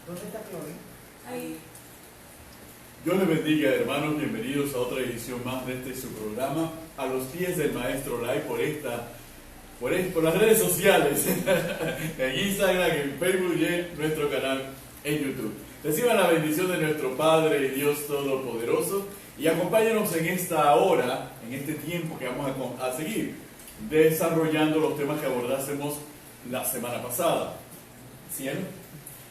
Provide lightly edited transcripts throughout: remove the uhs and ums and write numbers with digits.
¿Dónde está Chloe? Ahí. Dios les bendiga, hermanos, bienvenidos a otra edición más de este su programa, A los pies del Maestro Lai, por las redes sociales, en Instagram, en Facebook y en nuestro canal en YouTube. Reciban la bendición de nuestro Padre y Dios Todopoderoso y acompáñenos en esta hora, en este tiempo que vamos a seguir desarrollando los temas que abordásemos la semana pasada. ¿Cielo?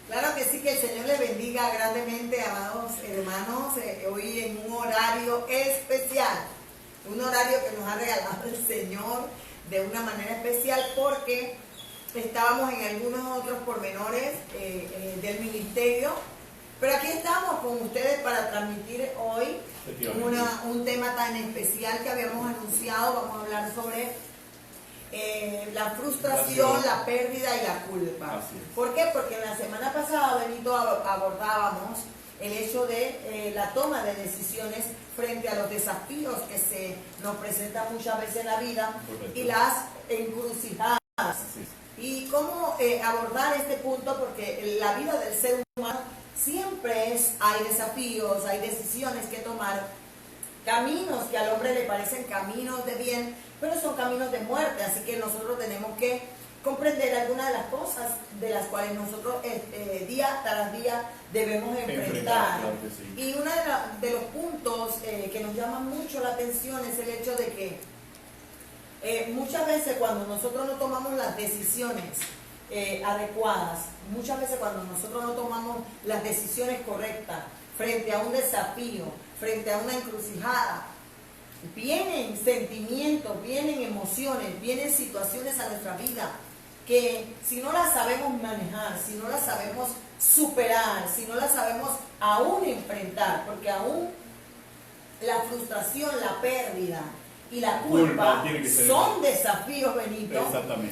Claro que sí, que el Señor le bendiga grandemente, amados hermanos, hoy en un horario especial, un horario que nos ha regalado el Señor de una manera especial porque estábamos en algunos otros pormenores del ministerio, pero aquí estamos con ustedes para transmitir hoy un tema tan especial que habíamos anunciado. Vamos a hablar sobre la frustración, la pérdida y la culpa. ¿Por qué? Porque en la semana pasada, Benito, abordábamos el hecho de la toma de decisiones frente a los desafíos que se nos presentan muchas veces en la vida. Correcto. Y las encrucijadas. Y cómo abordar este punto, porque la vida del ser humano siempre hay desafíos, hay decisiones que tomar, caminos que al hombre le parecen caminos de bien, pero son caminos de muerte, así que nosotros tenemos que comprender algunas de las cosas de las cuales nosotros día tras día debemos enfrentar. Claro que sí. Y uno de los puntos que nos llama mucho la atención es el hecho de que muchas veces cuando nosotros no tomamos las decisiones adecuadas, muchas veces cuando nosotros no tomamos las decisiones correctas frente a un desafío, frente a una encrucijada, vienen sentimientos, vienen emociones, vienen situaciones a nuestra vida que si no las sabemos manejar, si no las sabemos superar, si no las sabemos aún enfrentar, porque aún la frustración, la pérdida y la culpa son desafíos, Benito,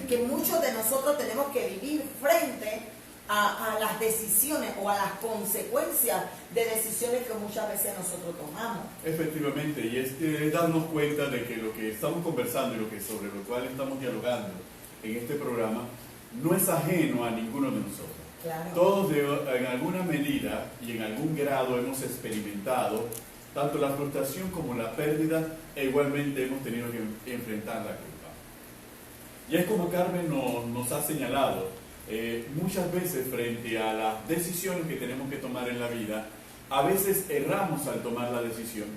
que muchos de nosotros tenemos que vivir frente a las decisiones o a las consecuencias de decisiones que muchas veces nosotros tomamos. Efectivamente, y es darnos cuenta de que lo que estamos conversando y sobre lo cual estamos dialogando en este programa no es ajeno a ninguno de nosotros. Claro. Todos en alguna medida y en algún grado hemos experimentado tanto la frustración como la pérdida, e igualmente hemos tenido que enfrentar la culpa. Y es como Carmen nos ha señalado, muchas veces frente a las decisiones que tenemos que tomar en la vida, a veces erramos al tomar la decisión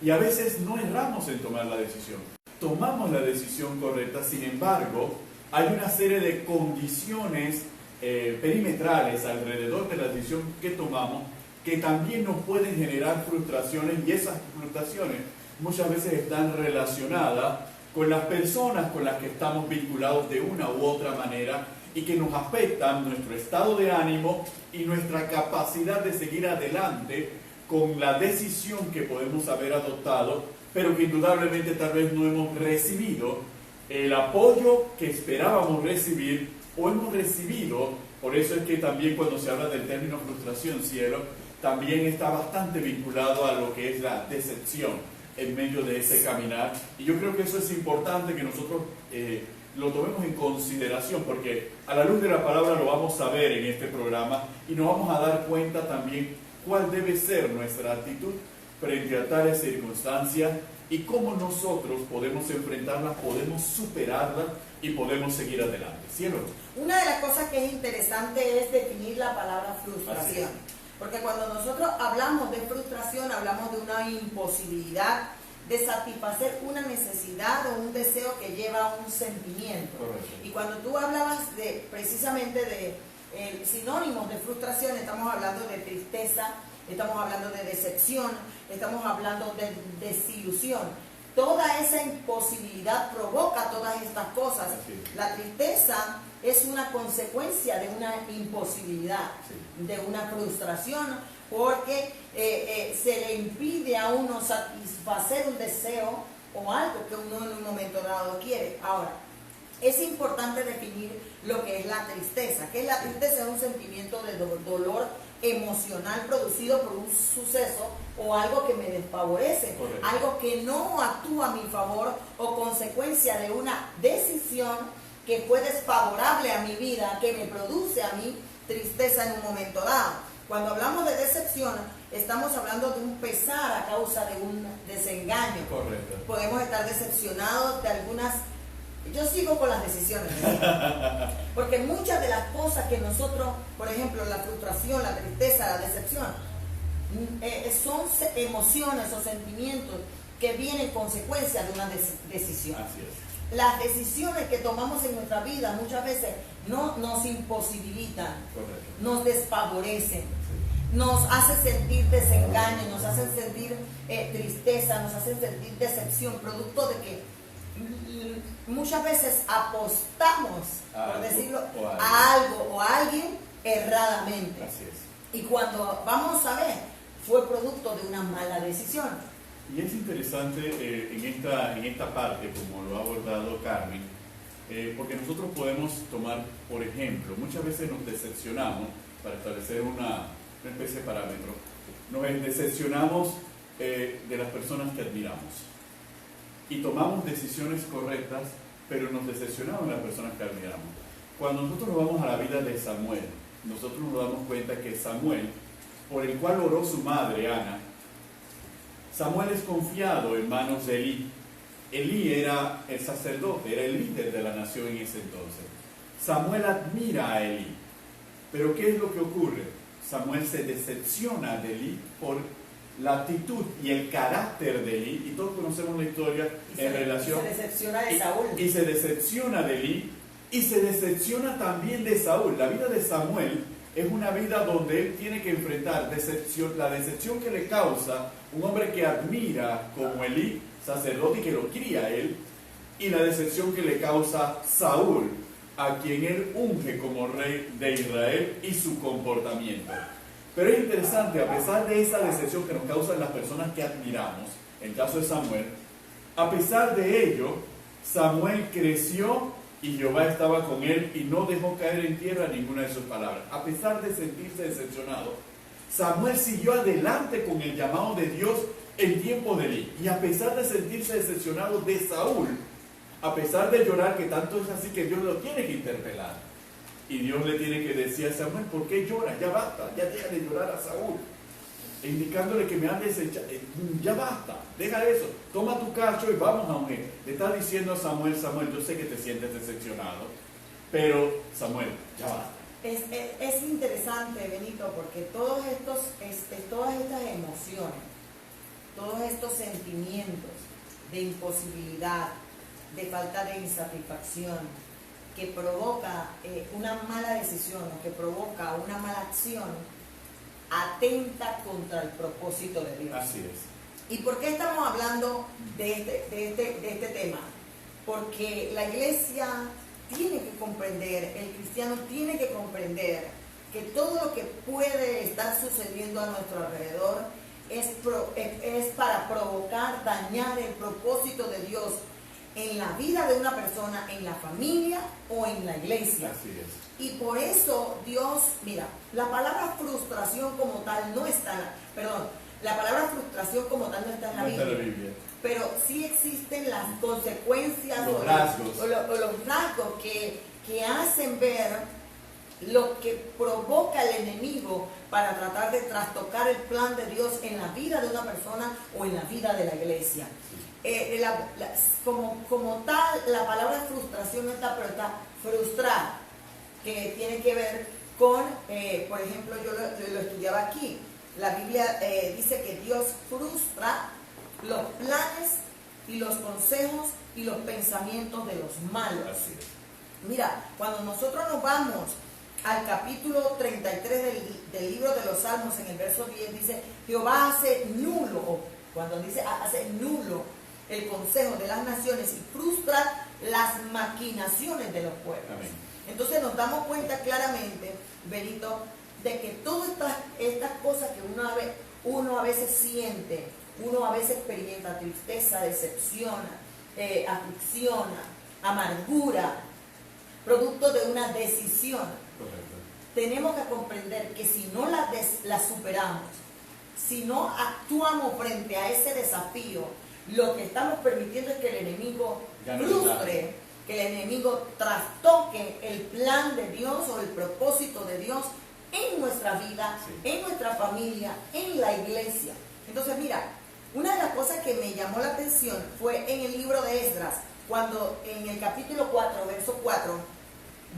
y a veces no erramos en tomar la decisión. Tomamos la decisión correcta, sin embargo, hay una serie de condiciones perimetrales alrededor de la decisión que tomamos que también nos pueden generar frustraciones, y esas frustraciones muchas veces están relacionadas con las personas con las que estamos vinculados de una u otra manera y que nos afectan nuestro estado de ánimo y nuestra capacidad de seguir adelante con la decisión que podemos haber adoptado, pero que indudablemente tal vez no hemos recibido el apoyo que esperábamos recibir o hemos recibido. Por eso es que también cuando se habla del término frustración, cielo, también está bastante vinculado a lo que es la decepción en medio de ese caminar. Y yo creo que eso es importante que nosotros lo tomemos en consideración, porque a la luz de la palabra lo vamos a ver en este programa y nos vamos a dar cuenta también cuál debe ser nuestra actitud frente a tales circunstancias y cómo nosotros podemos enfrentarlas, podemos superarlas y podemos seguir adelante. ¿Cielo? Una de las cosas que es interesante es definir la palabra frustración, porque cuando nosotros hablamos de frustración hablamos de una imposibilidad de satisfacer una necesidad o un deseo que lleva a un sentimiento. Correcto. Y cuando tú hablabas precisamente de sinónimos de frustración, estamos hablando de tristeza, estamos hablando de decepción, estamos hablando de desilusión. Toda esa imposibilidad provoca todas estas cosas. La tristeza es una consecuencia de una imposibilidad, de una frustración, porque se le impide a uno satisfacer un deseo o algo que uno en un momento dado quiere. Ahora, es importante definir lo que es la tristeza. ¿Qué es la tristeza? Es un sentimiento de dolor emocional producido por un suceso o algo que me desfavorece. Correcto. Algo que no actúa a mi favor o consecuencia de una decisión que fue desfavorable a mi vida, que me produce a mí tristeza en un momento dado. Cuando hablamos de decepción, estamos hablando de un pesar a causa de un desengaño. Correcto. Podemos estar decepcionados de algunas... Yo sigo con las decisiones, ¿sí? Porque muchas de las cosas que nosotros, por ejemplo, la frustración, la tristeza, la decepción, son emociones o sentimientos que vienen consecuencia de una decisión. Así es. Las decisiones que tomamos en nuestra vida muchas veces no nos imposibilitan, Correcto. nos desfavorecen, Sí. nos hacen sentir desengaño, nos hacen sentir tristeza, nos hacen sentir decepción, producto de que muchas veces apostamos, por decirlo, a algo o a alguien erradamente. Así es. Y cuando vamos a ver, fue producto de una mala decisión. Y es interesante en esta parte, como lo ha abordado Carmen, porque nosotros podemos tomar, por ejemplo, muchas veces nos decepcionamos, para establecer una especie de parámetro, nos decepcionamos de las personas que admiramos. Y tomamos decisiones correctas, pero nos decepcionamos de las personas que admiramos. Cuando nosotros nos vamos a la vida de Samuel, nosotros nos damos cuenta que Samuel, por el cual oró su madre, Ana, Samuel es confiado en manos de Elí. Elí era el sacerdote, era el líder de la nación en ese entonces. Samuel admira a Elí. Pero ¿qué es lo que ocurre? Samuel se decepciona de Elí por la actitud y el carácter de Elí, y todos conocemos la historia en relación... Se decepciona de Saúl. Y se decepciona de Elí, y se decepciona también de Saúl. La vida de Samuel es una vida donde él tiene que enfrentar la decepción que le causa un hombre que admira como Elí, sacerdote, y que lo cría a él, y la decepción que le causa Saúl, a quien él unge como rey de Israel, y su comportamiento. Pero es interesante, a pesar de esa decepción que nos causan las personas que admiramos, en el caso de Samuel, a pesar de ello, Samuel creció y Jehová estaba con él y no dejó caer en tierra ninguna de sus palabras. A pesar de sentirse decepcionado, Samuel siguió adelante con el llamado de Dios en tiempo de Elí. Y a pesar de sentirse decepcionado de Saúl, a pesar de llorar, que tanto es así que Dios lo tiene que interpelar. Y Dios le tiene que decir a Samuel, ¿por qué lloras? Ya basta, ya deja de llorar a Saúl. E indicándole que me han desechado, ya basta, deja eso, toma tu cacho y vamos a ungir. Le está diciendo a Samuel, Samuel, yo sé que te sientes decepcionado, pero Samuel, ya basta. Es interesante, Benito, porque todas estas emociones, todos estos sentimientos de imposibilidad, de falta de insatisfacción, que provoca una mala decisión o que provoca una mala acción, atenta contra el propósito de Dios. Así es. ¿Y por qué estamos hablando de este tema? Porque la iglesia tiene que comprender, el cristiano tiene que comprender que todo lo que puede estar sucediendo a nuestro alrededor es para provocar, dañar el propósito de Dios en la vida de una persona, en la familia o en la iglesia. Así es. Y por eso Dios, mira, la palabra frustración como tal no está la palabra frustración como tal no está en la Biblia. Pero sí existen las consecuencias los rasgos. o los rasgos que hacen ver lo que provoca el enemigo para tratar de trastocar el plan de Dios en la vida de una persona o en la vida de la iglesia. Como tal, la palabra frustración no está, pero está frustrar, que tiene que ver con, por ejemplo, yo lo estudiaba aquí, la Biblia dice que Dios frustra los planes y los consejos y los pensamientos de los malos. Así es. Mira, cuando nosotros nos vamos al capítulo 33 del libro de los Salmos, en el verso 10 dice, Jehová hace nulo, cuando dice hace nulo el consejo de las naciones y frustra las maquinaciones de los pueblos. Amén. Entonces nos damos cuenta claramente, Benito, de que todas estas cosas que uno a veces siente, uno a veces experimenta tristeza, decepción, aflicción, amargura, producto de una decisión. Correcto. Tenemos que comprender que si no la superamos, si no actuamos frente a ese desafío, lo que estamos permitiendo es que el enemigo frustre que el enemigo trastoque el plan de Dios o el propósito de Dios en nuestra vida, Sí. en nuestra familia, en la iglesia. Entonces, mira, una de las cosas que me llamó la atención fue en el libro de Esdras, cuando en el capítulo 4, verso 4,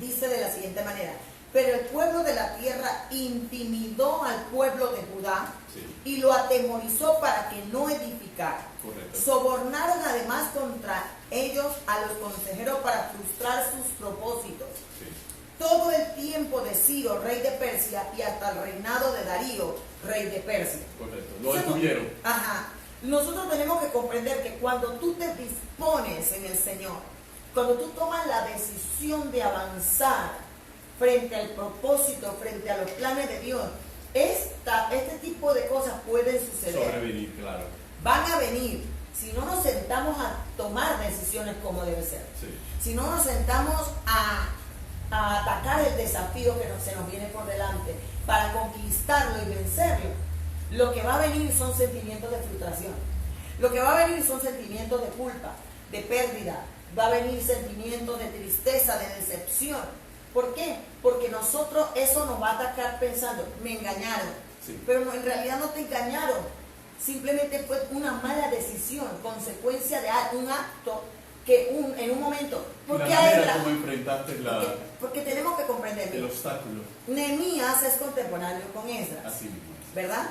dice de la siguiente manera: pero el pueblo de la tierra intimidó al pueblo de Judá Sí. y lo atemorizó para que no edificara. Correcto. Sobornaron además contra ellos a los consejeros para frustrar sus propósitos. Sí. Todo el tiempo de Ciro, rey de Persia, y hasta el reinado de Darío, rey de Persia. Correcto. Lo detuvieron. Ajá. Nosotros tenemos que comprender que cuando tú te dispones en el Señor, cuando tú tomas la decisión de avanzar frente al propósito, frente a los planes de Dios, este tipo de cosas pueden suceder. Sobrevenir, claro. Van a venir si no nos sentamos a tomar decisiones como debe ser. Sí. Si no nos sentamos a atacar el desafío que se nos viene por delante para conquistarlo y vencerlo, lo que va a venir son sentimientos de frustración. Lo que va a venir son sentimientos de culpa, de pérdida. Va a venir sentimientos de tristeza, de decepción. ¿Por qué? Porque nosotros eso nos va a atacar pensando, me engañaron. Sí. Pero no, en realidad no te engañaron. Simplemente fue una mala decisión, consecuencia de un acto que en un momento. La Porque manera como enfrentaste porque tenemos que comprender. el obstáculo. Nehemías es contemporáneo con Esdras, Así mismo es. ¿verdad?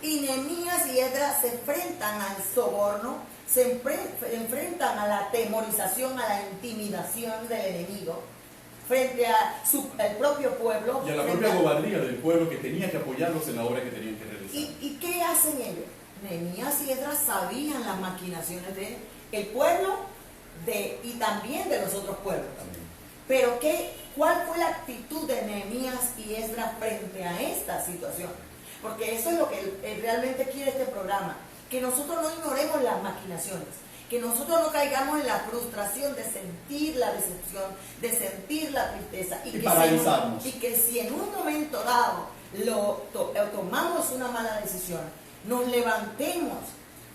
Y Nehemías y Esdras se enfrentan al soborno, se enfrentan a la atemorización, a la intimidación del enemigo frente al propio pueblo. Y a la propia gobernía del pueblo que tenía que apoyarlos en la obra que tenían que realizar. ¿Y qué hacen ellos? Nehemías y Esdras sabían las maquinaciones del pueblo y también de los otros pueblos. También. Pero ¿cuál fue la actitud de Nehemías y Esdras frente a esta situación? Porque eso es lo que realmente quiere este programa, que nosotros no ignoremos las maquinaciones, que nosotros no caigamos en la frustración de sentir la decepción, de sentir la tristeza Y paralizarnos. y que si en un momento dado tomamos una mala decisión, nos levantemos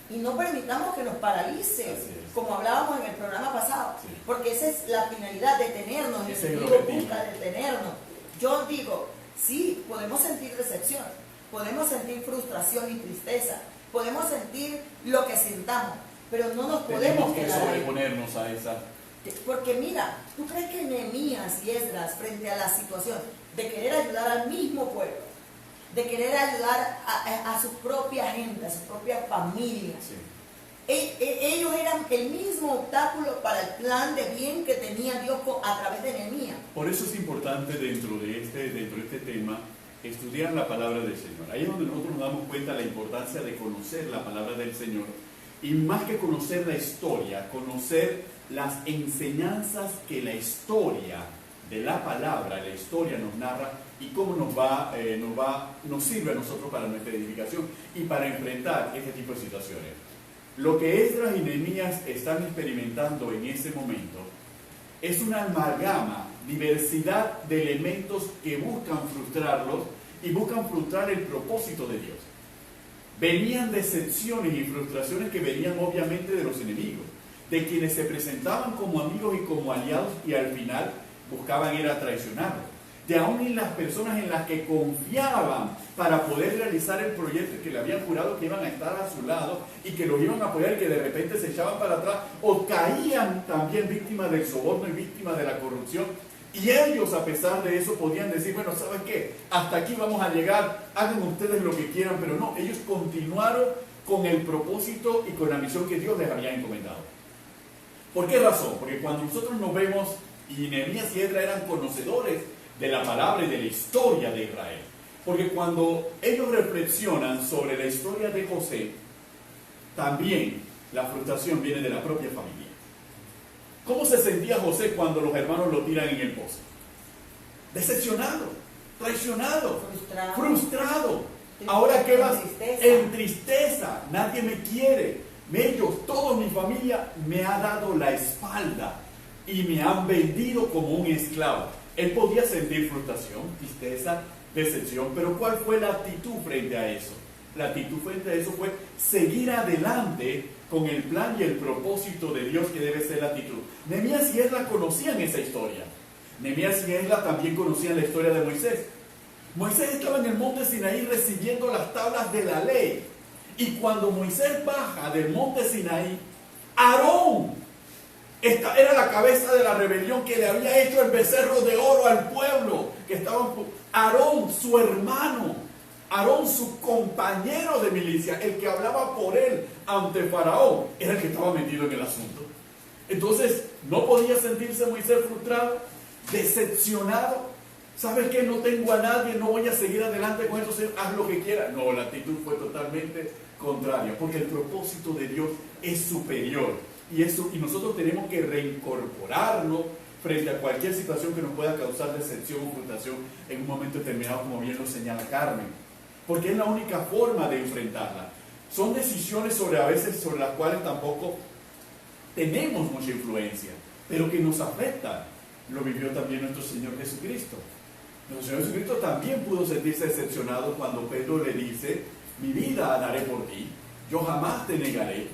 y no permitamos que nos paralice, como hablábamos en el programa pasado, Sí. porque esa es la finalidad, detenernos, Ese es el enemigo objetivo. busca detenernos. Yo digo, sí, podemos sentir decepción, podemos sentir frustración y tristeza, podemos sentir lo que sintamos, pero no nos podemos Tenemos que quedar ahí. sobreponernos a esa. Porque mira, ¿tú crees que Nehemías y Esdras, frente a la situación de querer ayudar al mismo pueblo, de querer ayudar a su propia gente, a su propia familia, Sí. ellos eran el mismo obstáculo para el plan de bien que tenía Dios a través de Nehemías? Por eso es importante dentro de este tema estudiar la palabra del Señor. Ahí es donde nosotros nos damos cuenta de la importancia de conocer la palabra del Señor y más que conocer la historia, conocer las enseñanzas que la historia de la palabra, la historia nos narra y cómo nos sirve a nosotros para nuestra edificación y para enfrentar este tipo de situaciones. Lo que Esdras y Nehemías están experimentando en ese momento es una amalgama, diversidad de elementos que buscan frustrarlos y buscan frustrar el propósito de Dios. Venían decepciones y frustraciones que venían obviamente de los enemigos, de quienes se presentaban como amigos y como aliados y al final buscaban ir a traicionarlos. De aún en las personas en las que confiaban para poder realizar el proyecto que le habían jurado que iban a estar a su lado y que los iban a apoyar y que de repente se echaban para atrás o caían también víctimas del soborno y víctimas de la corrupción. Y ellos, a pesar de eso, podían decir, bueno, ¿saben qué? Hasta aquí vamos a llegar, hagan ustedes lo que quieran, pero no, ellos continuaron con el propósito y con la misión que Dios les había encomendado. ¿Por qué razón? Porque cuando nosotros nos vemos, y Nehemías y Esdras eran conocedores de la palabra y de la historia de Israel, porque cuando ellos reflexionan sobre la historia de José, también la frustración viene de la propia familia. ¿Cómo se sentía José cuando los hermanos lo tiran en el pozo? Decepcionado, traicionado, frustrado. Ahora, ¿qué vas? En tristeza. Nadie me quiere. Toda mi familia me ha dado la espalda y me han vendido como un esclavo. Él podía sentir frustración, tristeza, decepción, pero ¿cuál fue la actitud frente a eso? La actitud frente a eso fue seguir adelante con el plan y el propósito de Dios, que debe ser la actitud. Nehemías y Esdras conocían esa historia. Nehemías y Esdras también conocían la historia de Moisés. Moisés estaba en el monte Sinaí recibiendo las tablas de la ley. Y cuando Moisés baja del monte Sinaí, Aarón era la cabeza de la rebelión que le había hecho el becerro de oro al pueblo. Aarón, su hermano, Aarón, su compañero de milicia, el que hablaba por él ante Faraón, era el que estaba metido en el asunto. Entonces, ¿no podía sentirse Moisés frustrado, decepcionado? ¿Sabes qué? No tengo a nadie, no voy a seguir adelante con eso, haz lo que quieras. No, la actitud fue totalmente contraria, porque el propósito de Dios es superior. Y nosotros tenemos que reincorporarnos frente a cualquier situación que nos pueda causar decepción o frustración en un momento determinado, como bien lo señala Carmen. Porque es la única forma de enfrentarla. Son decisiones a veces sobre las cuales tampoco tenemos mucha influencia, pero que nos afectan. Lo vivió también nuestro Señor Jesucristo. Nuestro Señor Jesucristo también pudo sentirse decepcionado cuando Pedro le dice: mi vida daré por ti, yo jamás te negaré.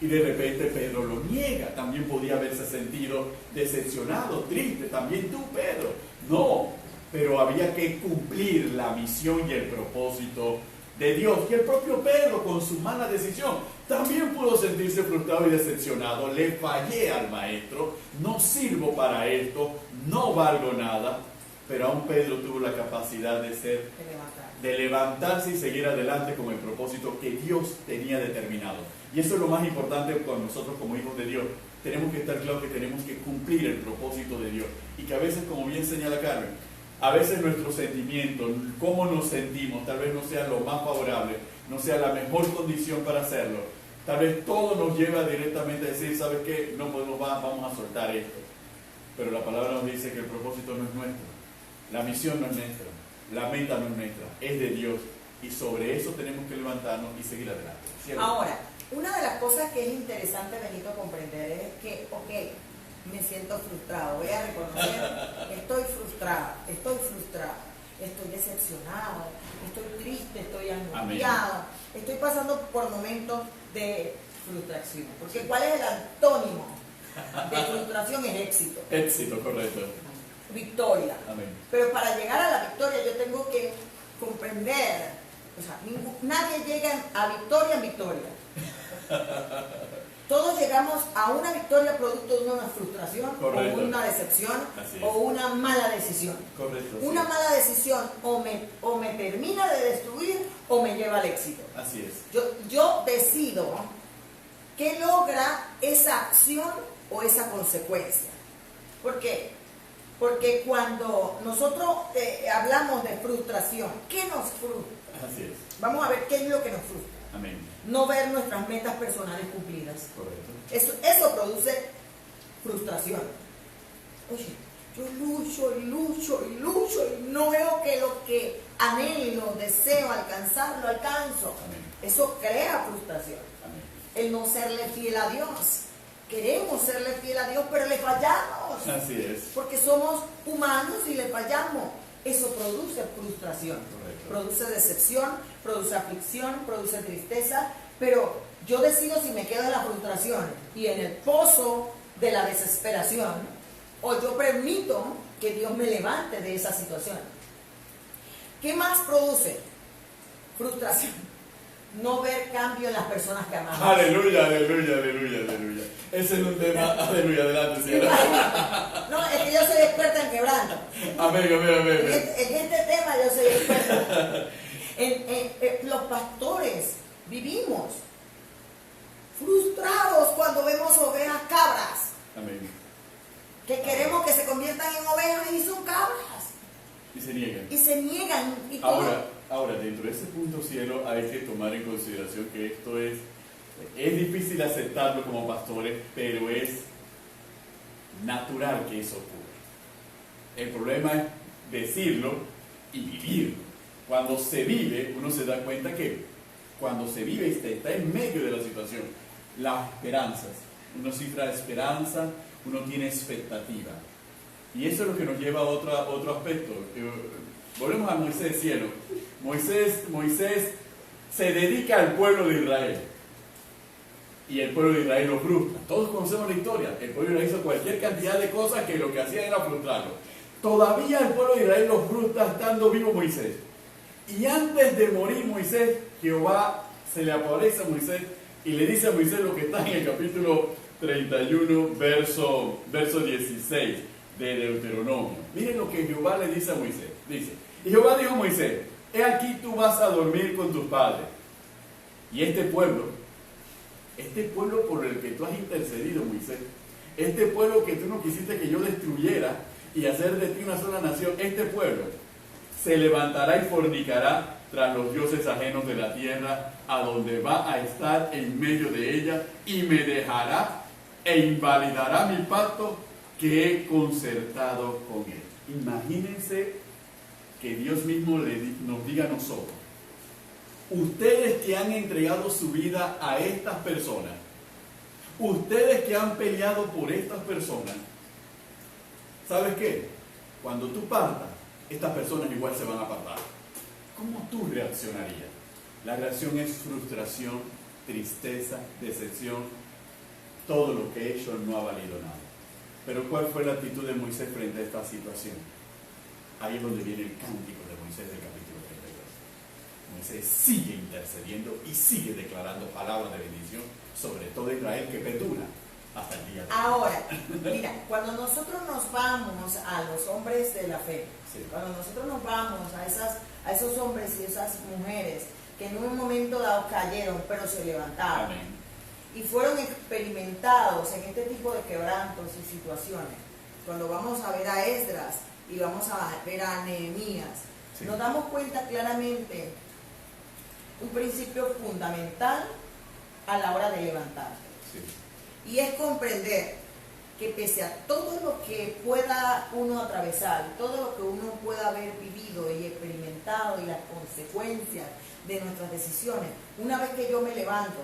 Y de repente Pedro lo niega. También podía haberse sentido decepcionado, triste. También tú, Pedro. No, pero había que cumplir la misión y el propósito de Dios. Y el propio Pedro, con su mala decisión, también pudo sentirse frustrado y decepcionado. Le fallé al maestro, no sirvo para esto, no valgo nada. Pero aún Pedro tuvo la capacidad de levantarse y seguir adelante con el propósito que Dios tenía determinado. Y eso es lo más importante con nosotros como hijos de Dios. Tenemos que estar claros que tenemos que cumplir el propósito de Dios. Y que a veces, como bien señala Carmen, a veces nuestros sentimientos, cómo nos sentimos, tal vez no sea lo más favorable, no sea la mejor condición para hacerlo. Tal vez todo nos lleva directamente a decir: ¿sabes qué? No podemos más, vamos a soltar esto. Pero la palabra nos dice que el propósito no es nuestro, la misión no es nuestra, la meta no es nuestra, es de Dios. Y sobre eso tenemos que levantarnos y seguir adelante. ¿Cierto? Ahora, una de las cosas que es interesante, Benito, comprender es que, me siento frustrado, voy a reconocer, estoy frustrada, estoy decepcionado, estoy triste, estoy angustiado, estoy pasando por momentos de frustración. Porque ¿cuál es el antónimo de frustración? Es éxito. Éxito, correcto. Victoria. Amén. Pero para llegar a la victoria yo tengo que comprender, nadie llega a victoria en victoria. Todos llegamos a una victoria producto de una frustración, correcto, o una decepción, o una mala decisión. Correcto. Una mala decisión o me termina de destruir o me lleva al éxito. Así es. Yo decido qué logra esa acción o esa consecuencia. ¿Por qué? Porque cuando nosotros hablamos de frustración, ¿qué nos frustra? Así es. Vamos a ver qué es lo que nos frustra. Amén. No ver nuestras metas personales cumplidas. Correcto. Eso produce frustración. Oye, yo lucho y no veo que lo que anhelo, deseo alcanzar, lo alcanzo. Amén. Eso crea frustración. Amén. El no serle fiel a Dios. Queremos serle fiel a Dios, pero le fallamos. Así es. Porque somos humanos y le fallamos. Eso produce frustración. Correcto. Produce decepción, produce aflicción, produce tristeza. Pero yo decido si me quedo en la frustración y en el pozo de la desesperación, o yo permito que Dios me levante de esa situación. ¿Qué más produce? Frustración. No ver cambio en las personas que amamos. Aleluya, aleluya, aleluya, aleluya. Ese es un tema, aleluya, adelante, señora. No, es que yo soy experta en quebranto. Amén, amén, amén. En este tema yo soy experta. Los pastores vivimos frustrados cuando vemos ovejas cabras. Amén. Que queremos que se conviertan en ovejas y son cabras. Y se niegan. Y se niegan. Y Ahora, dentro de ese punto, cielo, hay que tomar en consideración que esto es difícil aceptarlo como pastores, pero es natural que eso ocurra. El problema es decirlo y vivirlo. Cuando se vive, uno se da cuenta que cuando se vive y está en medio de la situación, las esperanzas, uno cifra esperanza, uno tiene expectativa. Y eso es lo que nos lleva a otro aspecto. Volvemos a Moisés, cielo. Moisés se dedica al pueblo de Israel. Y el pueblo de Israel lo frustra. Todos conocemos la historia. El pueblo de Israel hizo cualquier cantidad de cosas que lo que hacía era frustrarlo. Todavía el pueblo de Israel lo frustra estando vivo Moisés. Y antes de morir Moisés, Jehová se le aparece a Moisés y le dice a Moisés lo que está en el capítulo 31, verso 16 de Deuteronomio. Miren lo que Jehová le dice a Moisés. Dice, y Jehová dijo a Moisés, he aquí tú vas a dormir con tus padres. Y este pueblo por el que tú has intercedido, Moisés, este pueblo que tú no quisiste que yo destruyera y hacer de ti una sola nación, este pueblo se levantará y fornicará tras los dioses ajenos de la tierra, a donde va a estar en medio de ella, y me dejará e invalidará mi pacto que he concertado con él. Imagínense que Dios mismo nos diga a nosotros, ustedes que han entregado su vida a estas personas, ustedes que han peleado por estas personas, ¿sabes qué? Cuando tú partas, estas personas igual se van a apartar. ¿Cómo tú reaccionarías? La reacción es frustración, tristeza, decepción. Todo lo que he hecho no ha valido nada. Pero ¿cuál fue la actitud de Moisés frente a esta situación? Ahí es donde viene el cántico de Moisés del capítulo 32. Moisés sigue intercediendo y sigue declarando palabras de bendición sobre todo Israel, que perdura hasta el día de hoy. Ahora, mira, cuando nosotros nos vamos a los hombres de la fe, Sí. cuando nosotros nos vamos a esos hombres y esas mujeres que en un momento dado cayeron, pero se levantaron, Amén. y fueron experimentados en este tipo de quebrantos y situaciones, cuando vamos a ver a Esdras y vamos a ver a Nehemías, Sí. nos damos cuenta claramente un principio fundamental a la hora de levantarse. Sí. Y es comprender que pese a todo lo que pueda uno atravesar, todo lo que uno pueda haber vivido y experimentado y las consecuencias de nuestras decisiones, una vez que yo me levanto,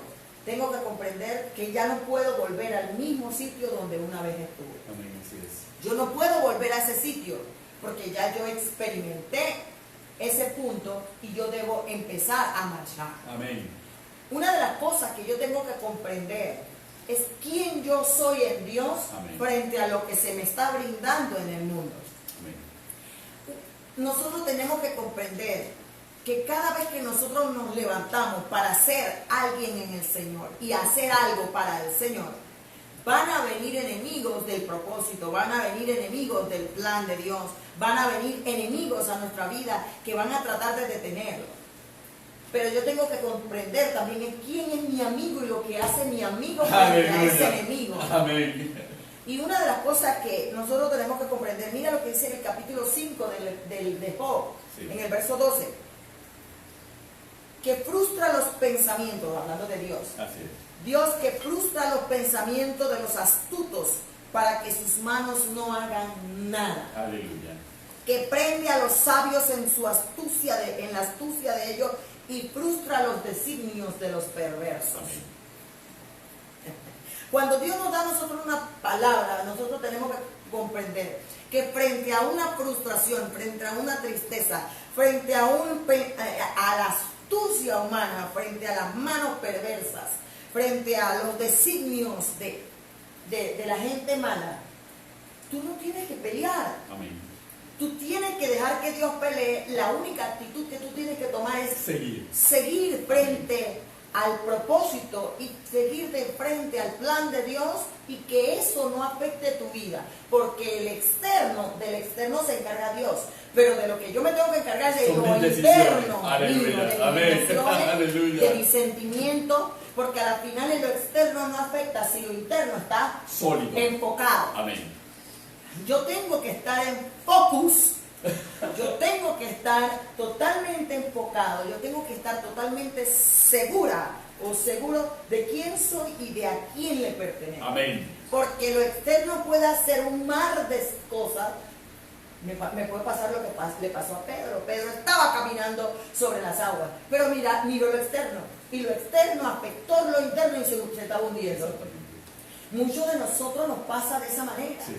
tengo que comprender que ya no puedo volver al mismo sitio donde una vez estuve. Amén, así es. Yo no puedo volver a ese sitio porque ya yo experimenté ese punto y yo debo empezar a marchar. Amén. Una de las cosas que yo tengo que comprender es quién yo soy en Dios. Amén. Frente a lo que se me está brindando en el mundo. Amén. Nosotros tenemos que comprender que cada vez que nosotros nos levantamos para ser alguien en el Señor y hacer algo para el Señor, van a venir enemigos del propósito, van a venir enemigos del plan de Dios, van a venir enemigos a nuestra vida que van a tratar de detenerlo. Pero yo tengo que comprender también quién es mi amigo y lo que hace mi amigo frente a ese enemigo. Amén. Y una de las cosas que nosotros tenemos que comprender, mira lo que dice en el capítulo 5 de Job, sí. En el verso 12, que frustra los pensamientos, hablando de Dios. Así es. Dios que frustra los pensamientos de los astutos para que sus manos no hagan nada. Aleluya. Que prende a los sabios en su astucia, en la astucia de ellos, y frustra los designios de los perversos. Amén. Cuando Dios nos da a nosotros una palabra, nosotros tenemos que comprender que frente a una frustración, frente a una tristeza, frente a la astucia humana, frente a las manos perversas, frente a los designios de la gente mala, tú no tienes que pelear. Amén. Tú tienes que dejar que Dios pelee. La única actitud que tú tienes que tomar es seguir frente al propósito y seguir de frente al plan de Dios, y que eso no afecte tu vida, porque del externo se encarga Dios, pero de lo que yo me tengo que encargar es de lo interno, de mi sentimiento, porque al final en lo externo no afecta si lo interno está sólido, enfocado. Amén. Yo tengo que estar en focus, yo tengo que estar totalmente enfocado, yo tengo que estar totalmente segura o seguro de quién soy y de a quién le pertenezco. Amén. Porque lo externo puede hacer un mar de cosas. Me puede pasar lo que le pasó a Pedro. Pedro estaba caminando sobre las aguas, pero miró lo externo, y lo externo afectó lo interno y se estaba hundiendo. Muchos de nosotros nos pasa de esa manera. Sí.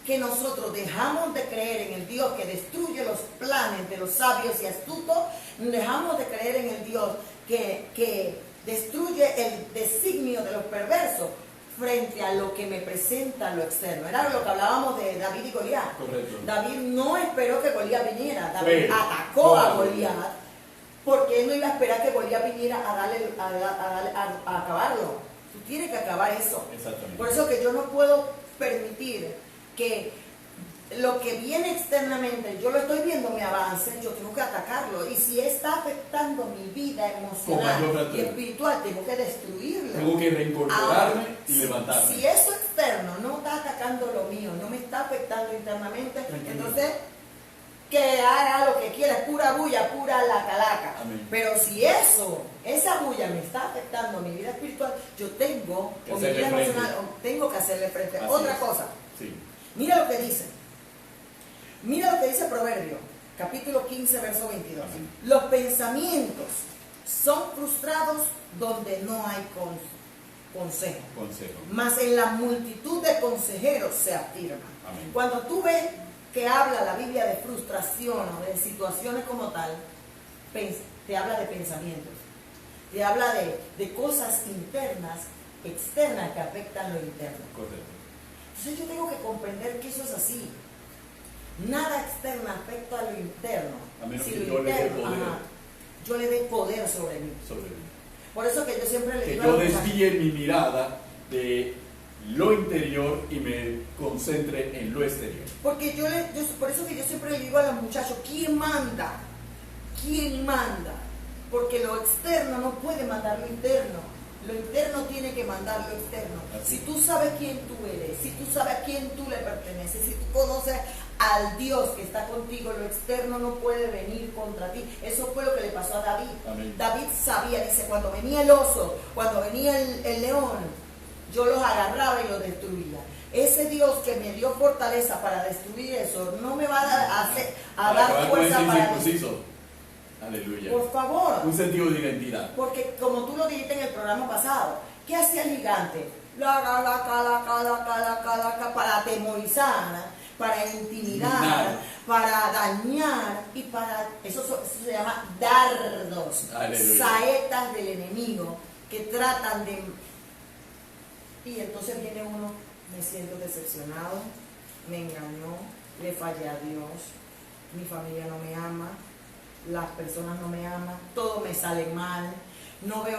Que nosotros dejamos de creer en el Dios que destruye los planes de los sabios y astutos, dejamos de creer en el Dios que destruye el designio de los perversos frente a lo que me presenta lo externo. Era lo que hablábamos de David y Goliat. Correcto. David no esperó que Goliat viniera. David atacó a Goliat porque él no iba a esperar que Goliat viniera a acabarlo. Tú tienes que acabar eso. Exactamente. Por eso que yo no puedo permitir que lo que viene externamente, yo lo estoy viendo, me avance, yo tengo que atacarlo. Y si está afectando mi vida emocional y espiritual, tengo que destruirlo. Tengo que reincorporarme y levantarme. Si eso externo no está atacando lo mío, no me está afectando internamente, entonces que haga lo que quiera, es pura bulla, pura la calaca. Amén. Pero si esa bulla me está afectando mi vida espiritual, yo tengo, o mi vida emocional, tengo que hacerle frente. Así Otra es. cosa, Sí. mira lo que dice. Mira lo que dice Proverbio, capítulo 15, verso 22. Amén. Los pensamientos son frustrados donde no hay consejo. Mas en la multitud de consejeros se afirma. Amén. Cuando tú ves que habla la Biblia de frustración o de situaciones como tal, te habla de pensamientos. Te habla de cosas internas, externas que afectan lo interno. Correcto. Entonces yo tengo que comprender que eso es así. Nada externo afecta a lo interno. A menos si que lo yo le dé interno, poder. yo le dé poder sobre mí. Sobre mí. Por eso que yo siempre le Que digo yo a los muchachos, desvíe mi mirada de lo interior y me concentre en lo exterior. porque por eso que yo siempre le digo a los muchachos, ¿quién manda? ¿Quién manda? Porque lo externo no puede mandar lo interno. Lo interno tiene que mandar lo externo. Así. Si tú sabes quién tú eres, si tú sabes a quién tú le perteneces, si tú conoces al Dios que está contigo, lo externo no puede venir contra ti. Eso fue lo que le pasó a David. Amén. David sabía, dice, cuando venía el oso, cuando venía el león, yo los agarraba y los destruía. Ese Dios que me dio fortaleza para destruir eso, no me va a dar fuerza para destruir. Aleluya. Por favor. Un sentido de identidad. Porque como tú lo dijiste en el programa pasado, ¿qué hacía el gigante? Para atemorizar, para intimidar, para dañar y para... Eso se llama dardos, Aleluya. saetas del enemigo que tratan de... Y entonces viene uno, me siento decepcionado, me engañó, le fallé a Dios, mi familia no me ama, las personas no me aman, todo me sale mal, no veo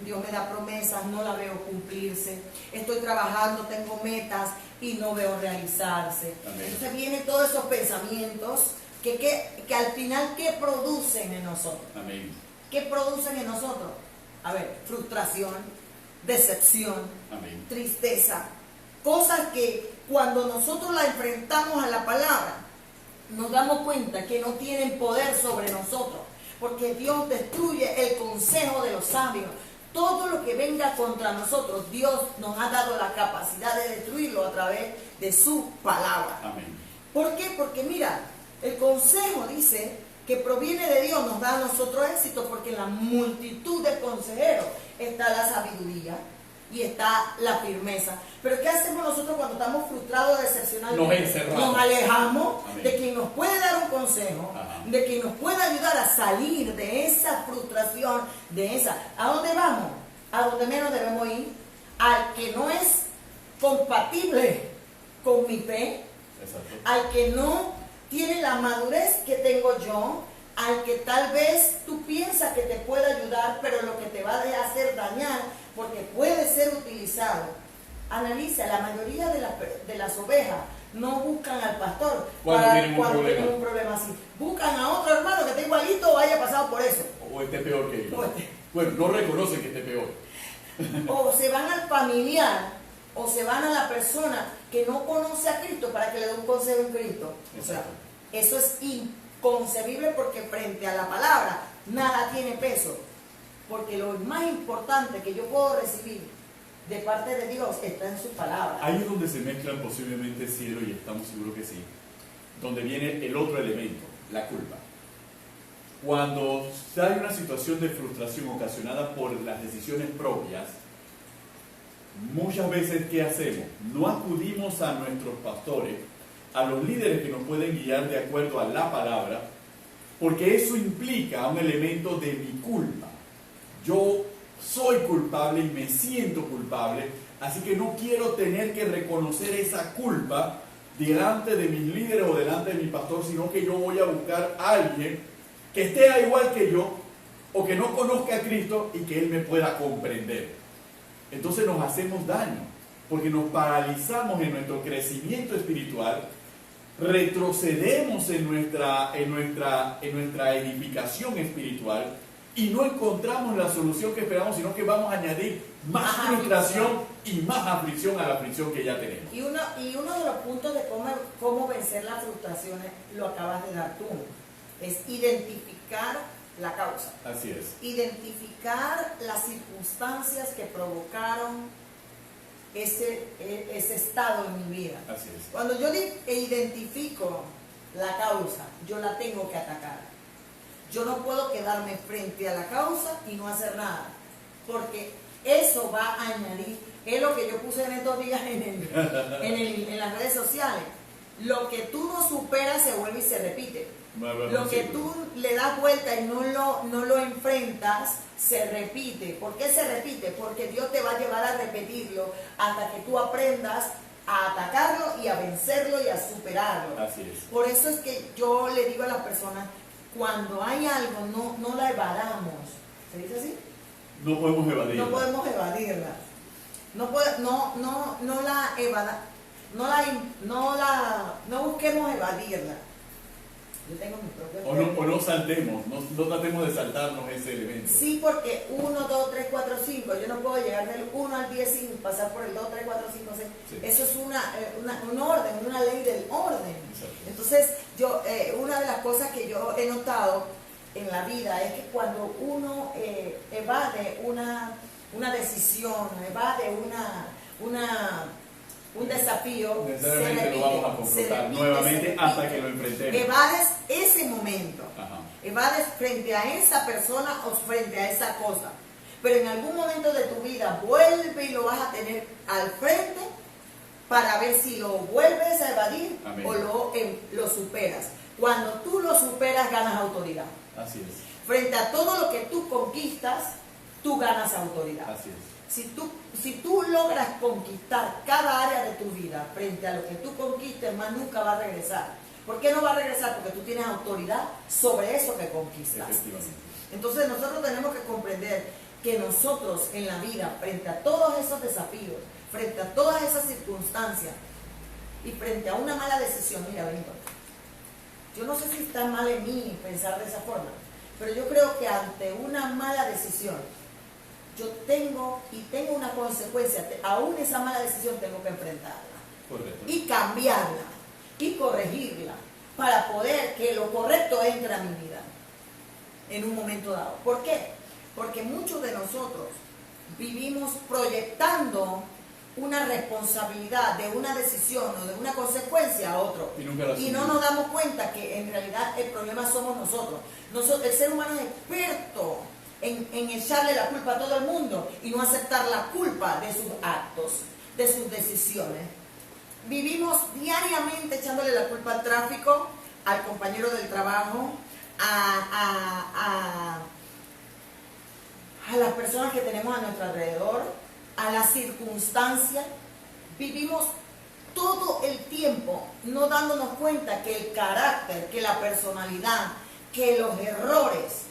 Dios me da promesas, no la veo cumplirse, estoy trabajando, tengo metas y no veo realizarse. Amén. Entonces vienen todos esos pensamientos que al final, ¿qué producen en nosotros? Amén. ¿Qué producen en nosotros? A ver, frustración, decepción, Amén. tristeza, cosas que cuando nosotros la enfrentamos a la palabra, nos damos cuenta que no tienen poder sobre nosotros, porque Dios destruye el consejo de los sabios. Todo lo que venga contra nosotros, Dios nos ha dado la capacidad de destruirlo a través de su palabra. Amén. ¿Por qué? Porque mira, el consejo dice que proviene de Dios, nos da a nosotros éxito, porque en la multitud de consejeros está la sabiduría y está la firmeza. Pero ¿qué hacemos nosotros cuando estamos frustrados, decepcionados? Nos encerramos. Nos alejamos. Amén. De quien nos puede dar un consejo, ajá, de quien nos puede ayudar a salir de esa frustración, de esa. ¿A dónde vamos? A donde menos debemos ir. Al que no es compatible con mi fe. Exacto. Al que no tiene la madurez que tengo yo, al que tal vez tú piensas que te puede ayudar, pero lo que te va a hacer dañar, porque puede ser utilizado. Analiza, la mayoría de las ovejas no buscan al pastor cuando tienen un problema así. Buscan a otro hermano que esté igualito o haya pasado por eso. O esté peor que ellos. O Bueno, no reconocen que esté peor. O se van al familiar, o se van a la persona que no conoce a Cristo para que le dé un consejo en Cristo. O sea, eso es inconcebible, porque frente a la palabra nada tiene peso. Porque lo más importante que yo puedo recibir de parte de Dios está en su palabra. Ahí es donde se mezclan posiblemente cielo, y estamos seguros que sí, donde viene el otro elemento, la culpa. Cuando hay una situación de frustración ocasionada por las decisiones propias, muchas veces, ¿qué hacemos? No acudimos a nuestros pastores, a los líderes que nos pueden guiar de acuerdo a la palabra, porque eso implica un elemento de mi culpa. yo soy culpable y me siento culpable, así que no quiero tener que reconocer esa culpa delante de mis líderes o delante de mi pastor, sino que yo voy a buscar a alguien que esté igual que yo o que no conozca a Cristo y que Él me pueda comprender. Entonces nos hacemos daño, porque nos paralizamos en nuestro crecimiento espiritual, retrocedemos en nuestra edificación espiritual y no encontramos la solución que esperamos, sino que vamos a añadir más frustración y más aflicción a la aflicción que ya tenemos. Y uno de los puntos de cómo vencer las frustraciones lo acabas de dar tú, es identificar la causa. Así es. Identificar las circunstancias que provocaron ese estado en mi vida. Así es. Cuando yo identifico la causa, yo la tengo que atacar. Yo no puedo quedarme frente a la causa y no hacer nada, porque eso va a añadir, es lo que yo puse en estos días en las redes sociales. Lo que tú no superas se vuelve y se repite. Lo que tú le das vuelta y no lo enfrentas, se repite. ¿Por qué se repite? Porque Dios te va a llevar a repetirlo hasta que tú aprendas a atacarlo y a vencerlo y a superarlo. Así es. Por eso es que yo le digo a las personas, cuando hay algo, no la evadamos. ¿Se dice así? No podemos evadirla. No podemos evadirla. No busquemos evadirla. Yo tengo mi propio... O no saltemos, no tratemos de saltarnos ese elemento. Sí, porque 1, 2, 3, 4, 5, yo no puedo llegar del 1 al 10 sin pasar por el 2, 3, 4, 5, 6. Sí. Eso es un orden, una ley del orden. Exacto. Entonces, una de las cosas que yo he notado en la vida es que cuando uno evade una decisión, evade un desafío, necesariamente lo vamos a confrontar nuevamente hasta que lo enfrentemos. Evades ese momento. Ajá. Evades frente a esa persona o frente a esa cosa. Pero en algún momento de tu vida vuelve y lo vas a tener al frente para ver si lo vuelves a evadir. Amén. O lo superas. Cuando tú lo superas, ganas autoridad. Así es. Frente a todo lo que tú conquistas, tú ganas autoridad. Así es. Si tú logras conquistar cada área de tu vida frente a lo que tú conquistes, más nunca va a regresar. ¿Por qué no va a regresar? Porque tú tienes autoridad sobre eso que conquistas. Entonces nosotros tenemos que comprender que nosotros en la vida, frente a todos esos desafíos, frente a todas esas circunstancias y frente a una mala decisión, mira, Benito, yo no sé si está mal en mí pensar de esa forma, pero yo creo que ante una mala decisión, yo tengo una consecuencia, aún esa mala decisión tengo que enfrentarla. Correcto. Y cambiarla y corregirla para poder que lo correcto entre a mi vida en un momento dado. ¿Por qué? Porque muchos de nosotros vivimos proyectando una responsabilidad de una decisión o de una consecuencia a otro y no nos damos cuenta que en realidad el problema somos nosotros. El ser humano es experto en echarle la culpa a todo el mundo y no aceptar la culpa de sus actos, de sus decisiones. Vivimos diariamente echándole la culpa al tráfico, al compañero del trabajo, a las personas que tenemos a nuestro alrededor, a las circunstancias. Vivimos todo el tiempo no dándonos cuenta que el carácter, que la personalidad, que los errores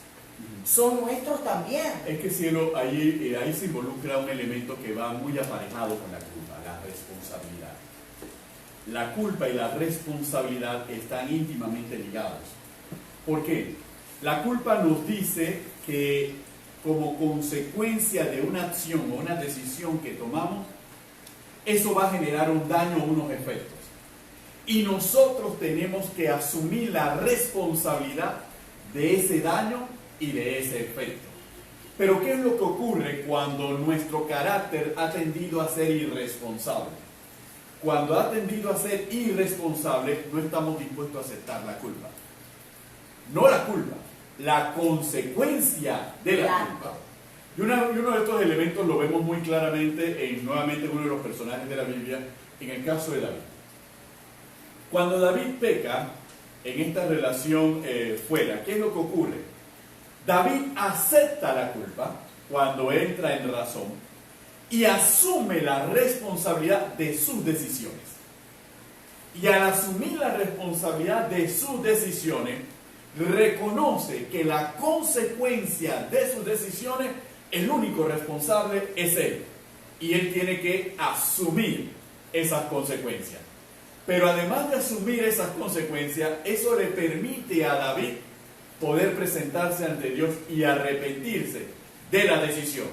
son nuestros también. Es que, cielo, ahí se involucra un elemento que va muy aparejado con la culpa, la responsabilidad. La culpa y la responsabilidad están íntimamente ligados. ¿Por qué? La culpa nos dice que como consecuencia de una acción o una decisión que tomamos, eso va a generar un daño o unos efectos. Y nosotros tenemos que asumir la responsabilidad de ese daño y de ese efecto. Pero ¿qué es lo que ocurre cuando nuestro carácter ha tendido a ser irresponsable? Cuando ha tendido a ser irresponsable, no estamos dispuestos a aceptar la culpa. No la culpa, la consecuencia de la culpa. Y uno de estos elementos lo vemos muy claramente nuevamente uno de los personajes de la Biblia, en el caso de David. Cuando David peca en esta relación fuera, ¿qué es lo que ocurre? David acepta la culpa, cuando entra en razón y asume la responsabilidad de sus decisiones. Y al asumir la responsabilidad de sus decisiones, reconoce que la consecuencia de sus decisiones, el único responsable es él. Y él tiene que asumir esas consecuencias. Pero además de asumir esas consecuencias, eso le permite a David poder presentarse ante Dios y arrepentirse de la decisión.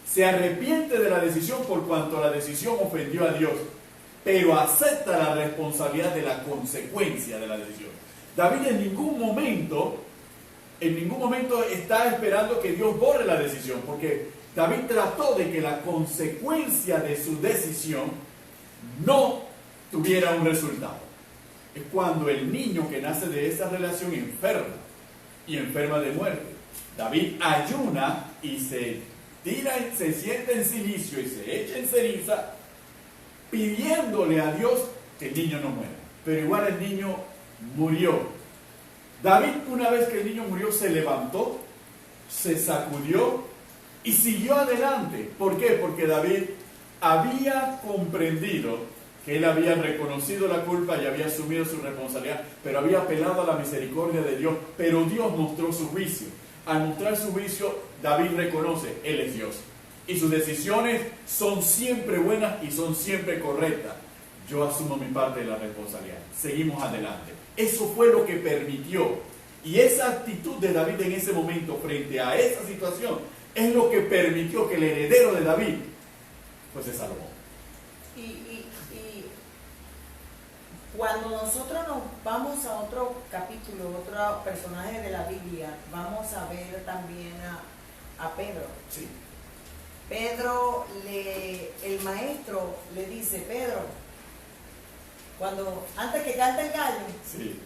Se arrepiente de la decisión por cuanto la decisión ofendió a Dios, pero acepta la responsabilidad de la consecuencia de la decisión. David en ningún momento está esperando que Dios borre la decisión, porque David trató de que la consecuencia de su decisión no tuviera un resultado. Es cuando el niño que nace de esa relación enferma, y enferma de muerte. David ayuna y se sienta en silicio y se echa en ceniza, pidiéndole a Dios que el niño no muera. Pero igual el niño murió. David, una vez que el niño murió, se levantó, se sacudió y siguió adelante. ¿Por qué? Porque David había comprendido que él había reconocido la culpa y había asumido su responsabilidad, pero había apelado a la misericordia de Dios, pero Dios mostró su juicio. Al mostrar su juicio, David reconoce, él es Dios. Y sus decisiones son siempre buenas y son siempre correctas. Yo asumo mi parte de la responsabilidad. Seguimos adelante. Eso fue lo que permitió. Y esa actitud de David en ese momento frente a esa situación es lo que permitió que el heredero de David fuese Salomón. Y cuando nosotros nos vamos a otro capítulo, otro personaje de la Biblia, vamos a ver también a Pedro. Sí. Pedro, el maestro le dice, Pedro, antes que cante el gallo, Sí.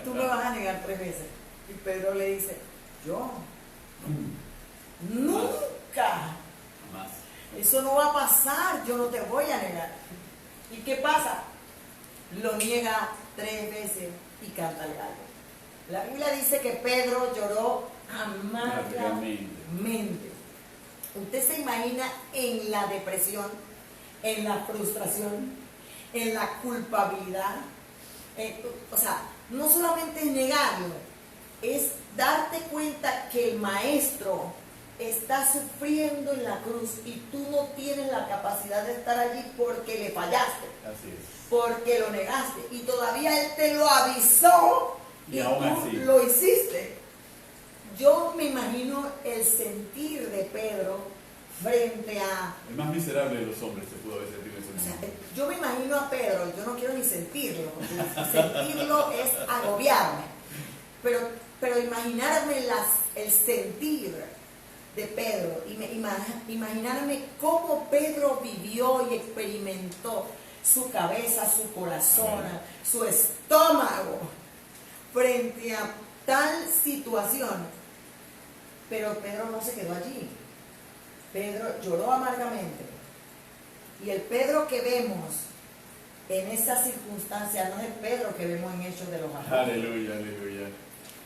tú me vas a negar 3 veces. Y Pedro le dice, yo nunca, Jamás. eso no va a pasar, yo no te voy a negar. ¿Y qué pasa? Lo niega 3 veces y canta el gallo. La Biblia dice que Pedro lloró amargamente. Usted se imagina en la depresión, en la frustración, en la culpabilidad. O sea, no solamente es negarlo, es darte cuenta que el maestro está sufriendo en la cruz y tú no tienes la capacidad de estar allí porque le fallaste. Así es. Porque lo negaste y todavía él te lo avisó y aún tú así lo hiciste. Yo me imagino el sentir de Pedro frente a... El más miserable de los hombres se pudo haber sentido en ese O sea, momento. yo me imagino a Pedro, yo no quiero ni sentirlo, porque sentirlo es agobiarme, pero imaginarme el sentir de Pedro, imaginarme cómo Pedro vivió y experimentó su cabeza, su corazón, su estómago frente a tal situación. Pero Pedro no se quedó allí. Pedro lloró amargamente. Y el Pedro que vemos en esa circunstancia no es el Pedro que vemos en Hechos de los Apóstoles. Aleluya, aleluya.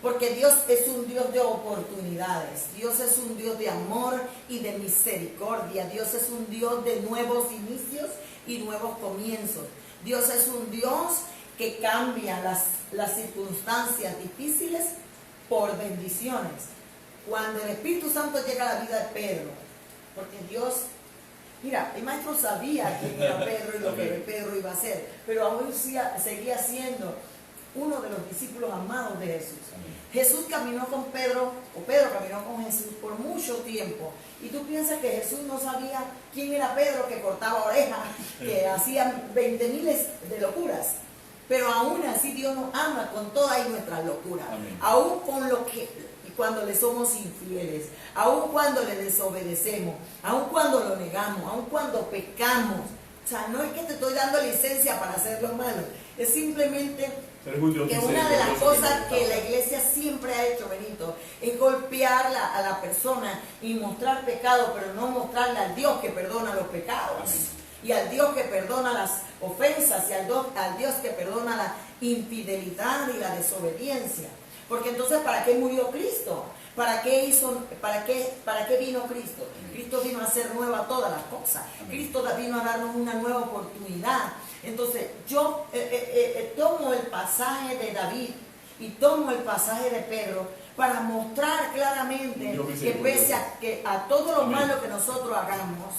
Porque Dios es un Dios de oportunidades. Dios es un Dios de amor y de misericordia. Dios es un Dios de nuevos inicios y nuevos comienzos. Dios es un Dios que cambia las circunstancias difíciles por bendiciones. Cuando el Espíritu Santo llega a la vida de Pedro, porque Dios, mira, el maestro sabía quién era Pedro y lo que Pedro iba a hacer, pero aún seguía siendo uno de los discípulos amados de Jesús. Jesús caminó con Pedro, o Pedro caminó con Jesús por mucho tiempo. Y tú piensas que Jesús no sabía quién era Pedro, que cortaba orejas, que hacía 20,000 de locuras. Pero aún así Dios nos ama con todas nuestras locuras. Amén. Aún con lo que, cuando le somos infieles, aún cuando le desobedecemos, aún cuando lo negamos, aún cuando pecamos. O sea, no es que te estoy dando licencia para hacer lo malo, es simplemente que una de las cosas que la iglesia siempre ha hecho, Benito, es golpear a la persona y mostrar pecado, pero no mostrarle al Dios que perdona los pecados. Amén. Y al Dios que perdona las ofensas y al Dios que perdona la infidelidad y la desobediencia. Porque entonces, ¿para qué murió Cristo? ¿Para qué vino Cristo? Cristo vino a hacer nueva todas las cosas. Cristo vino a darnos una nueva oportunidad. Entonces yo tomo el pasaje de David y tomo el pasaje de Pedro para mostrar claramente que pese a todo lo malo que nosotros hagamos,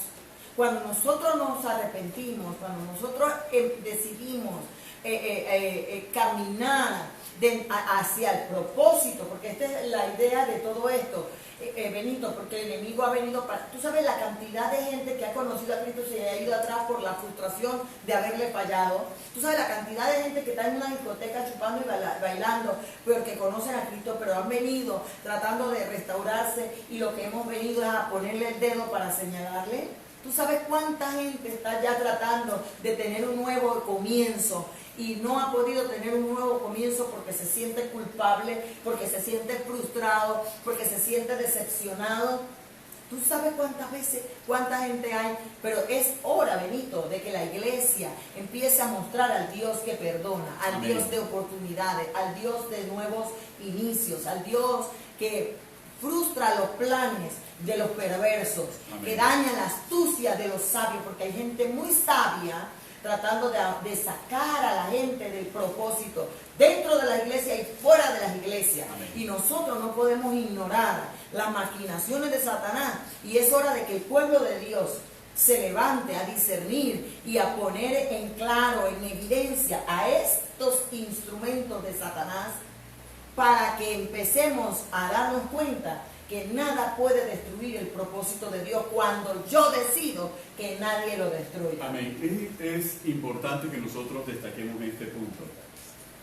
cuando nosotros nos arrepentimos, cuando nosotros decidimos caminar hacia el propósito, porque esta es la idea de todo esto, Benito, porque el enemigo ha venido para... Tú sabes la cantidad de gente que ha conocido a Cristo y se ha ido atrás por la frustración de haberle fallado. Tú sabes la cantidad de gente que está en una discoteca chupando y bailando, porque conocen a Cristo, pero han venido tratando de restaurarse y lo que hemos venido es a ponerle el dedo para señalarle. ¿Tú sabes cuánta gente está ya tratando de tener un nuevo comienzo y no ha podido tener un nuevo comienzo porque se siente culpable, porque se siente frustrado, porque se siente decepcionado? ¿Tú sabes cuánta gente hay? Pero es hora, Benito, de que la iglesia empiece a mostrar al Dios que perdona, al Amén. Dios de oportunidades, al Dios de nuevos inicios, al Dios que frustra los planes de los perversos, Amén. que daña la astucia de los sabios, porque hay gente muy sabia tratando de sacar a la gente del propósito dentro de la iglesia y fuera de las iglesias. Amén. Y nosotros no podemos ignorar las maquinaciones de Satanás, y es hora de que el pueblo de Dios se levante a discernir y a poner en claro, en evidencia a estos instrumentos de Satanás, para que empecemos a darnos cuenta que nada puede destruir el propósito de Dios cuando yo decido que nadie lo destruya. Amén. Es importante que nosotros destaquemos este punto,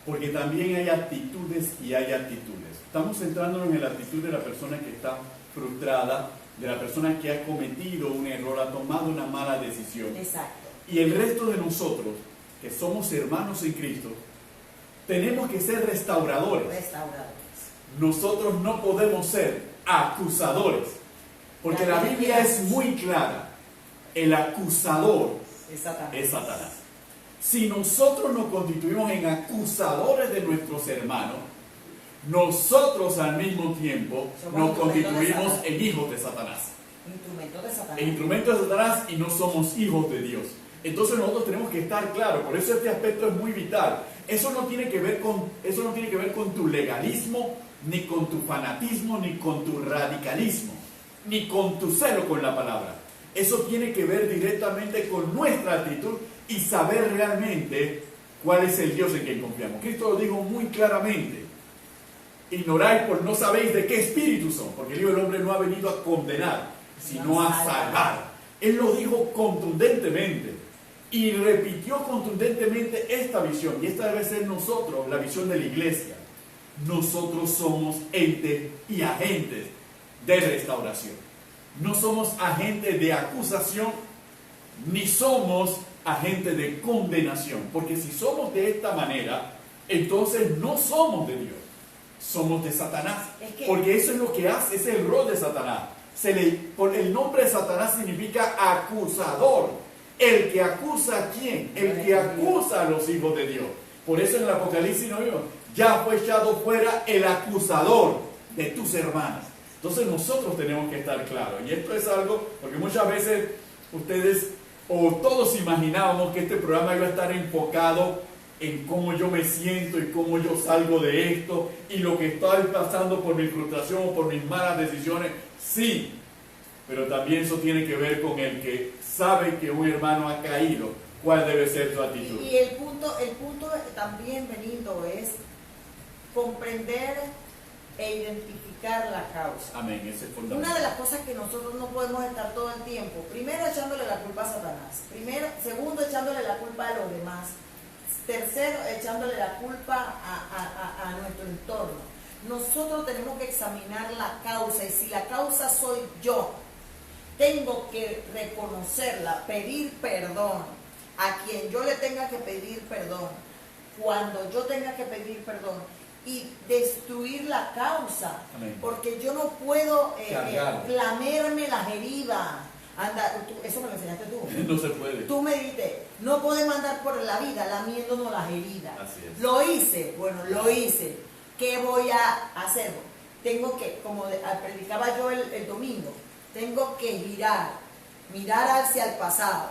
porque también hay actitudes y hay actitudes. Estamos centrándonos en la actitud de la persona que está frustrada, de la persona que ha cometido un error, ha tomado una mala decisión. Exacto. Y el resto de nosotros, que somos hermanos en Cristo, tenemos que ser restauradores. Nosotros no podemos ser acusadores, porque la Biblia es muy clara. El acusador es Satanás. Si nosotros nos constituimos en acusadores de nuestros hermanos, nosotros al mismo tiempo nos constituimos en hijos de Satanás. Instrumentos de Satanás, y no somos hijos de Dios. Entonces nosotros tenemos que estar claros. Por eso este aspecto es muy vital. Eso no tiene que ver con tu legalismo, ni con tu fanatismo, ni con tu radicalismo, ni con tu celo con la palabra. Eso tiene que ver directamente con nuestra actitud y saber realmente cuál es el Dios en quien confiamos. Cristo lo dijo muy claramente: ignoráis, pues no sabéis de qué espíritu son, porque el Hijo del Hombre no ha venido a condenar, sino a salvar. Él lo dijo contundentemente y repitió contundentemente esta visión, y esta debe ser nosotros, la visión de la iglesia. Nosotros somos entes y agentes de restauración. No somos agentes de acusación, ni somos agentes de condenación, porque si somos de esta manera, entonces no somos de Dios, somos de Satanás, porque eso es lo que hace, es el rol de Satanás. El nombre de Satanás significa acusador. El que acusa a quién, el que acusa a los hijos de Dios. Por eso en el Apocalipsis no vimos: ya fue echado fuera el acusador de tus hermanas. Entonces nosotros tenemos que estar claros. Y esto es algo, porque muchas veces ustedes o todos imaginábamos que este programa iba a estar enfocado en cómo yo me siento y cómo yo salgo de esto y lo que estoy pasando por mi frustración o por mis malas decisiones. Sí, pero también eso tiene que ver con el que sabe que un hermano ha caído, cuál debe ser su actitud. Y el punto también, Benito, es comprender e identificar la causa. Amén, ese es fundamental. Una de las cosas que nosotros no podemos estar todo el tiempo, primero echándole la culpa a Satanás, segundo echándole la culpa a los demás, tercero echándole la culpa a nuestro entorno. Nosotros tenemos que examinar la causa, y si la causa soy yo, tengo que reconocerla, pedir perdón a quien yo le tenga que pedir perdón, cuando yo tenga que pedir perdón, y destruir la causa. Amén. Porque yo no puedo lamerme las heridas. Eso me lo enseñaste tú. No se puede. Tú me dijiste: no podemos andar por la vida lamiéndonos las heridas. Así es. Lo hice, bueno, lo hice. ¿Qué voy a hacer? tengo que, como predicaba yo el domingo, tengo que mirar hacia el pasado,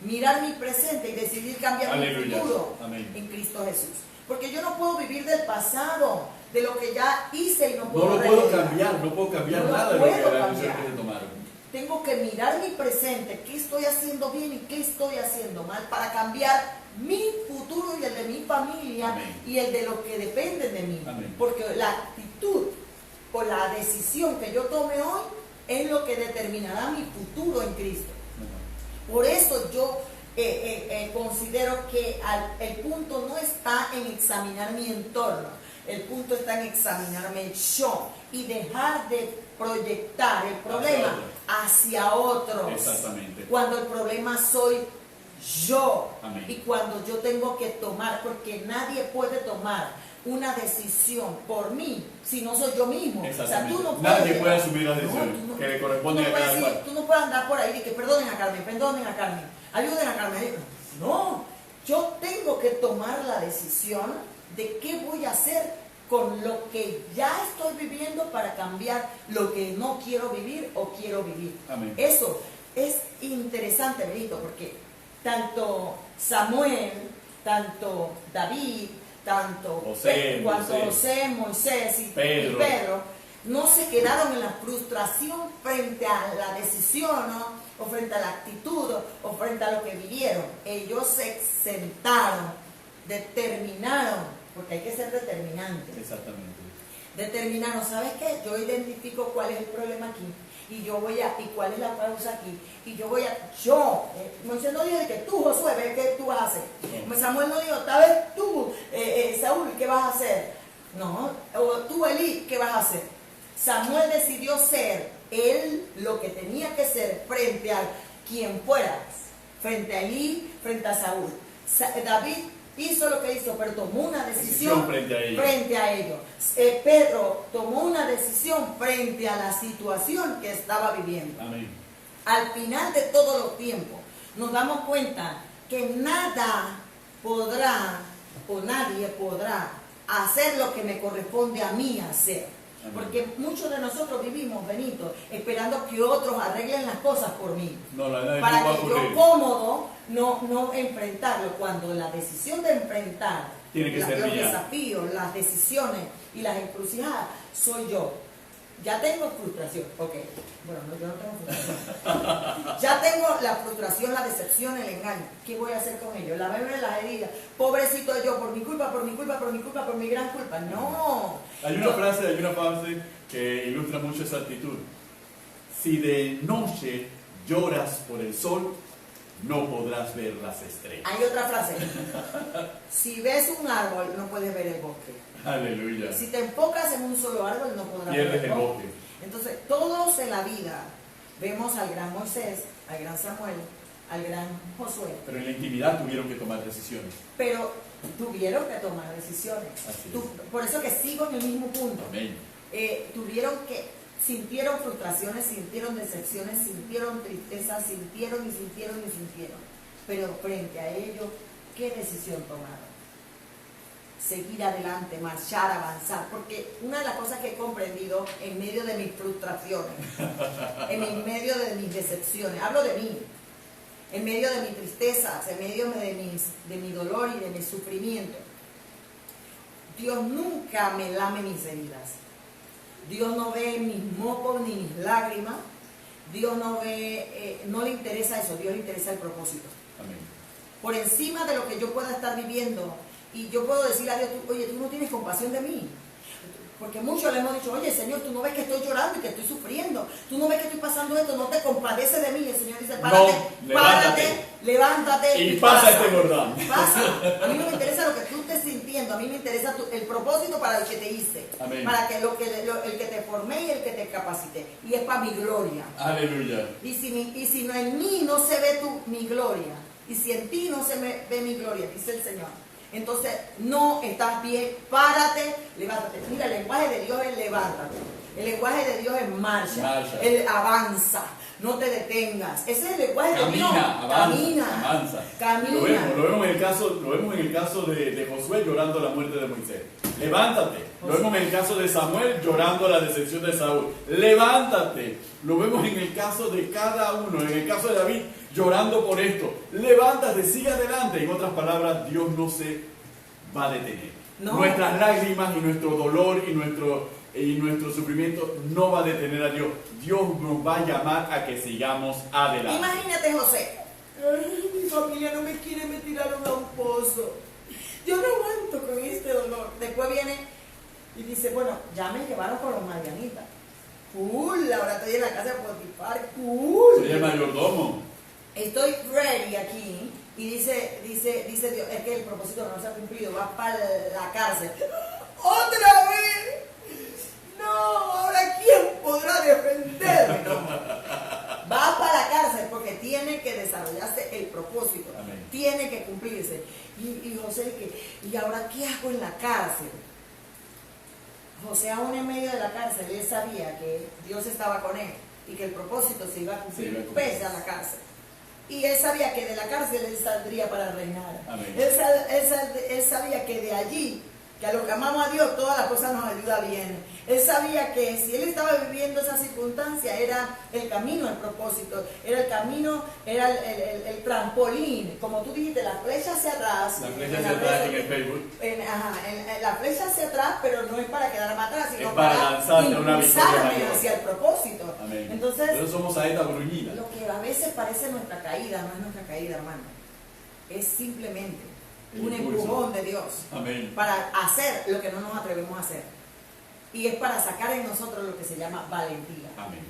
mirar mi presente y decidir cambiar Aleluya. mi futuro Amén. en Cristo Jesús. Porque yo no puedo vivir del pasado, de lo que ya hice y no No puedo lo puedo arreglar. cambiar, no puedo cambiar No lo nada de lo que puedo las cambiar. decisiones que se tomaron. Tengo que mirar mi presente, qué estoy haciendo bien y qué estoy haciendo mal, para cambiar mi futuro y el de mi familia. Amén. Y el de lo que depende de mí. Amén. Porque la actitud o la decisión que yo tome hoy es lo que determinará mi futuro en Cristo. Por eso yo considero que el punto no está en examinar mi entorno, el punto está en examinarme yo y dejar de proyectar el problema hacia otros. Exactamente. Cuando el problema soy yo. Amén. Y cuando yo tengo que tomar, porque nadie puede tomar una decisión por mí si no soy yo mismo. O sea, Exactamente. tú no puedes, Nadie puede asumir las decisiones que le corresponden a cada cual. tú no puedes andar por ahí y que perdonen a Carmen, ayuden a Carmen. No, yo tengo que tomar la decisión de qué voy a hacer con lo que ya estoy viviendo para cambiar lo que no quiero vivir o quiero vivir. Amén. Eso es interesante, Benito, porque tanto Samuel, tanto David, tanto José, Moisés y Pedro, no se quedaron en la frustración frente a la decisión, ¿no? O frente a la actitud o frente a lo que vivieron. Ellos se sentaron, determinaron, porque hay que ser determinante. Exactamente. Determinaron, ¿sabes qué? Yo identifico cuál es el problema aquí y cuál es la causa aquí y Moisés no dijo de que tú, Josué, ve qué tú vas a hacer. No. Samuel no dijo, tal vez tú, Saúl, ¿qué vas a hacer? No, o tú, Elí, ¿qué vas a hacer? Samuel decidió ser él lo que tenía que ser frente a quien fuera, frente a Elí, frente a Saúl. David hizo lo que hizo, pero tomó una decisión frente a ellos. Pedro tomó una decisión frente a la situación que estaba viviendo. Amén. Al final de todos los tiempos, nos damos cuenta que nada podrá o nadie podrá hacer lo que me corresponde a mí hacer. Amén. Porque muchos de nosotros vivimos, Benito, esperando que otros arreglen las cosas por mí. Para que yo cómodo no enfrentarlo, cuando la decisión de enfrentar los desafíos, las decisiones y las encrucijadas soy yo. Ya tengo frustración, ok, bueno, no, yo no tengo frustración. Ya tengo la frustración, la decepción, el engaño. ¿Qué voy a hacer con ello? Lavarme las heridas. Pobrecito yo, por mi culpa, por mi gran culpa. No. Hay una frase que ilustra mucho esa actitud. Si de noche lloras por el sol, no podrás ver las estrellas. Hay otra frase. Si ves un árbol, no puedes ver el bosque. Aleluya. Si te enfocas en un solo árbol, no podrás ver Pierdes el el bosque. bosque. Entonces, todos en la vida vemos al gran Moisés, al gran Samuel, al gran Josué. Pero en la intimidad tuvieron que tomar decisiones. Pero tuvieron que tomar decisiones. Así Por eso que sigo en el mismo punto. Amén. Sintieron frustraciones, sintieron decepciones, sintieron tristeza, sintieron. Pero frente a ello, ¿qué decisión tomaron? Seguir adelante, marchar, avanzar. Porque una de las cosas que he comprendido en medio de mis frustraciones, en medio de mis decepciones, hablo de mí, en medio de mis tristezas, en medio de mi dolor y de mi sufrimiento, Dios nunca me lame mis heridas. Dios no ve mis mocos ni mis lágrimas. Dios no le interesa eso, Dios le interesa el propósito. Amén. Por encima de lo que yo pueda estar viviendo, y yo puedo decirle a Dios, oye, tú no tienes compasión de mí. Porque muchos le hemos dicho, oye, Señor, tú no ves que estoy llorando y que estoy sufriendo. Tú no ves que estoy pasando esto, no te compadeces de mí. Y el Señor dice, párate, levántate. Y pasa este Jordán. Pasa. A mí no me interesa lo que tú estés sintiendo, a mí me interesa el propósito para el que te hice. Amén. Para que el que te formé y el que te capacité. Y es para mi gloria. Aleluya. Y si no en mí no se ve mi gloria, y si en ti no se ve mi gloria, dice el Señor, entonces no estás bien, párate, levántate. Mira, el lenguaje de Dios es levántate. El lenguaje de Dios es marcha. Marcha. Él avanza. No te detengas. Ese es el lenguaje de Dios. Camina, avanza. Camina. Lo vemos en el caso de Josué llorando la muerte de Moisés. Levántate. Lo vemos en el caso de Samuel llorando la decepción de Saúl. Levántate. Lo vemos en el caso de cada uno. En el caso de David llorando por esto. Levántate, sigue adelante. En otras palabras, Dios no se va a detener. No. Nuestras lágrimas y nuestro dolor y nuestro sufrimiento no va a detener a Dios. Dios nos va a llamar a que sigamos adelante. Imagínate, José. Ay, mi familia no me quiere, me tiraron a un pozo. Yo no aguanto con este dolor. Después viene y dice, bueno, ya me llevaron con los madianitas. Cool, ahora estoy en la casa de Potifar. Cool. Soy el mayordomo. Estoy ready aquí. Y dice Dios, es que el propósito no se ha cumplido, va para la cárcel. ¡Otra vez! No, ahora ¿quién podrá defenderme? No. Va para la cárcel porque tiene que desarrollarse el propósito. Amén. Tiene que cumplirse. Y José, ¿y ahora qué hago en la cárcel? José, aún en medio de la cárcel, él sabía que Dios estaba con él y que el propósito se iba a cumplir pese a la cárcel. Y él sabía que de la cárcel él saldría para reinar. Él sabía que de allí, que a los que amamos a Dios, todas las cosas nos ayudan bien. Él sabía que si él estaba viviendo esa circunstancia, era el camino al propósito, era el camino, era el trampolín. Como tú dijiste, la flecha hacia atrás. La flecha hacia atrás en el Facebook. La flecha hacia atrás, pero no es para quedarme atrás, sino es para lanzarme una victoria mayor hacia el propósito. Amén. Entonces, nosotros somos saeta bruñida. Lo que a veces parece nuestra caída, no es nuestra caída, hermano. Es simplemente un empujón de Dios. Amén. Para hacer lo que no nos atrevemos a hacer. Y es para sacar en nosotros lo que se llama valentía. Amén.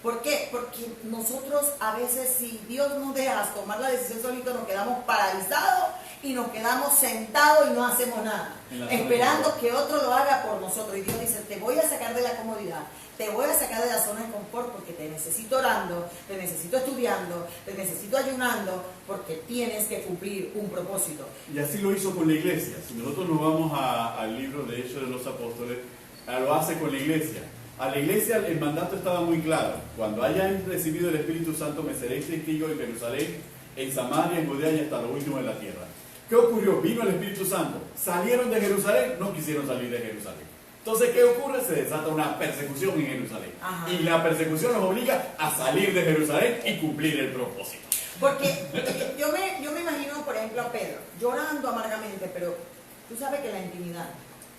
¿Por qué? Porque nosotros a veces, si Dios nos deja tomar la decisión solito, nos quedamos paralizados y nos quedamos sentados y no hacemos nada, esperando que otro lo haga por nosotros. Y Dios dice, te voy a sacar de la comodidad, te voy a sacar de la zona de confort porque te necesito orando, te necesito estudiando, te necesito ayunando, porque tienes que cumplir un propósito. Y así lo hizo con la iglesia. Si nosotros nos vamos al libro de Hechos de los Apóstoles, lo hace con la iglesia. A la iglesia el mandato estaba muy claro. Cuando hayan recibido el Espíritu Santo, me seréis testigos en Jerusalén, en Samaria, en Judea y hasta lo último de la tierra. ¿Qué ocurrió? Vino el Espíritu Santo. Salieron de Jerusalén, no quisieron salir de Jerusalén. Entonces, ¿qué ocurre? Se desata una persecución en Jerusalén. Ajá. Y la persecución los obliga a salir de Jerusalén y cumplir el propósito. Porque yo me imagino, por ejemplo, a Pedro llorando amargamente, pero tú sabes que la intimidad,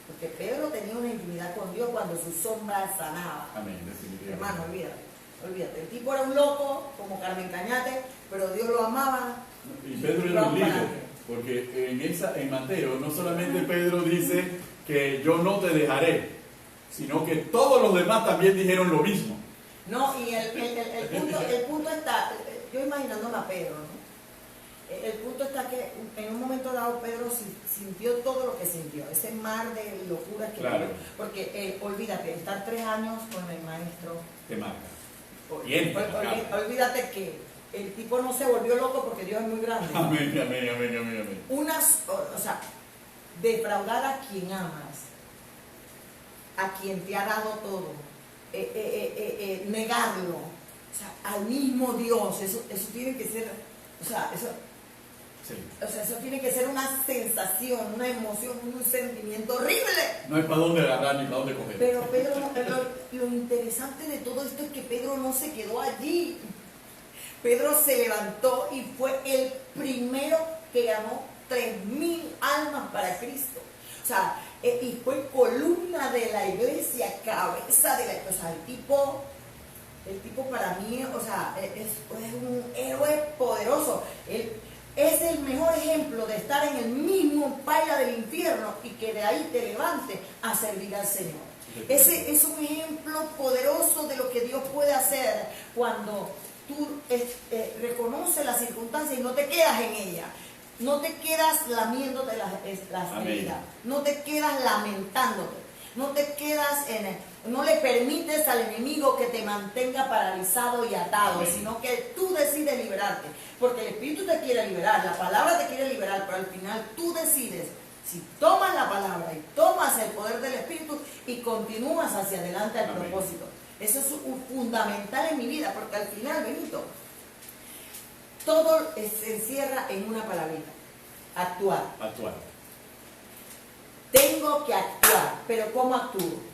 porque Pedro tenía una intimidad con Dios cuando su sombra sanaba. Amén, definitivamente. Hermano, olvídate. El tipo era un loco, como Carmen Cañate, pero Dios lo amaba. Y Pedro era un líder, porque en Mateo no solamente Pedro dice que yo no te dejaré, sino que todos los demás también dijeron lo mismo. No, y el punto está, yo imaginándome a Pedro, ¿no? El punto está que en un momento dado Pedro sintió todo lo que sintió, ese mar de locuras que claro. tuvo, porque olvídate, estar 3 años con el maestro Te marca. Olvídate que el tipo no se volvió loco porque Dios es muy grande. Amén, amén, amén, amén, amén. O sea, defraudar a quien amas, a quien te ha dado todo, negarlo, o sea, al mismo Dios, eso tiene que ser, Sí. eso tiene que ser una sensación, una emoción, un sentimiento horrible. No hay para dónde agarrar ni para dónde coger. Pero Pedro, lo interesante de todo esto es que Pedro no se quedó allí. Pedro se levantó y fue el primero que ganó 3,000 almas para Cristo. O sea, y fue columna de la iglesia, cabeza de la iglesia. O sea, el tipo para mí, o sea, es un héroe poderoso. Él es el mejor ejemplo de estar en el mismo paila del infierno y que de ahí te levante a servir al Señor. Ese es un ejemplo poderoso de lo que Dios puede hacer cuando tú reconoces la circunstancia y no te quedas en ella. No te quedas lamiéndote las heridas. No te quedas lamentándote. No te quedas no le permites al enemigo que te mantenga paralizado y atado, Amén. Sino que tú decides liberarte. Porque el Espíritu te quiere liberar, la palabra te quiere liberar, pero al final tú decides Si tomas la palabra y tomas el poder del Espíritu y continúas hacia adelante al Amén. propósito. Eso es fundamental en mi vida, porque al final, Benito, todo se encierra en una palabrita: actuar. Actuar. Tengo que actuar, pero ¿cómo actúo?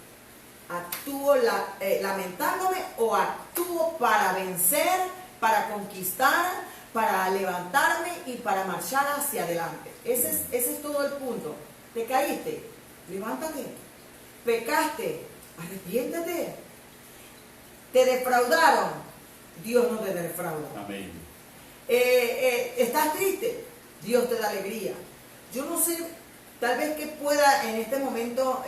¿Actúo lamentándome o actúo para vencer, para conquistar, para levantarme y para marchar hacia adelante? Ese es todo el punto. ¿Te caíste? Levántate. ¿Pecaste? Arrepiéntete. ¿Te defraudaron? Dios no te defrauda. Amén. ¿Estás triste? Dios te da alegría. Yo no sé, tal vez que pueda en este momento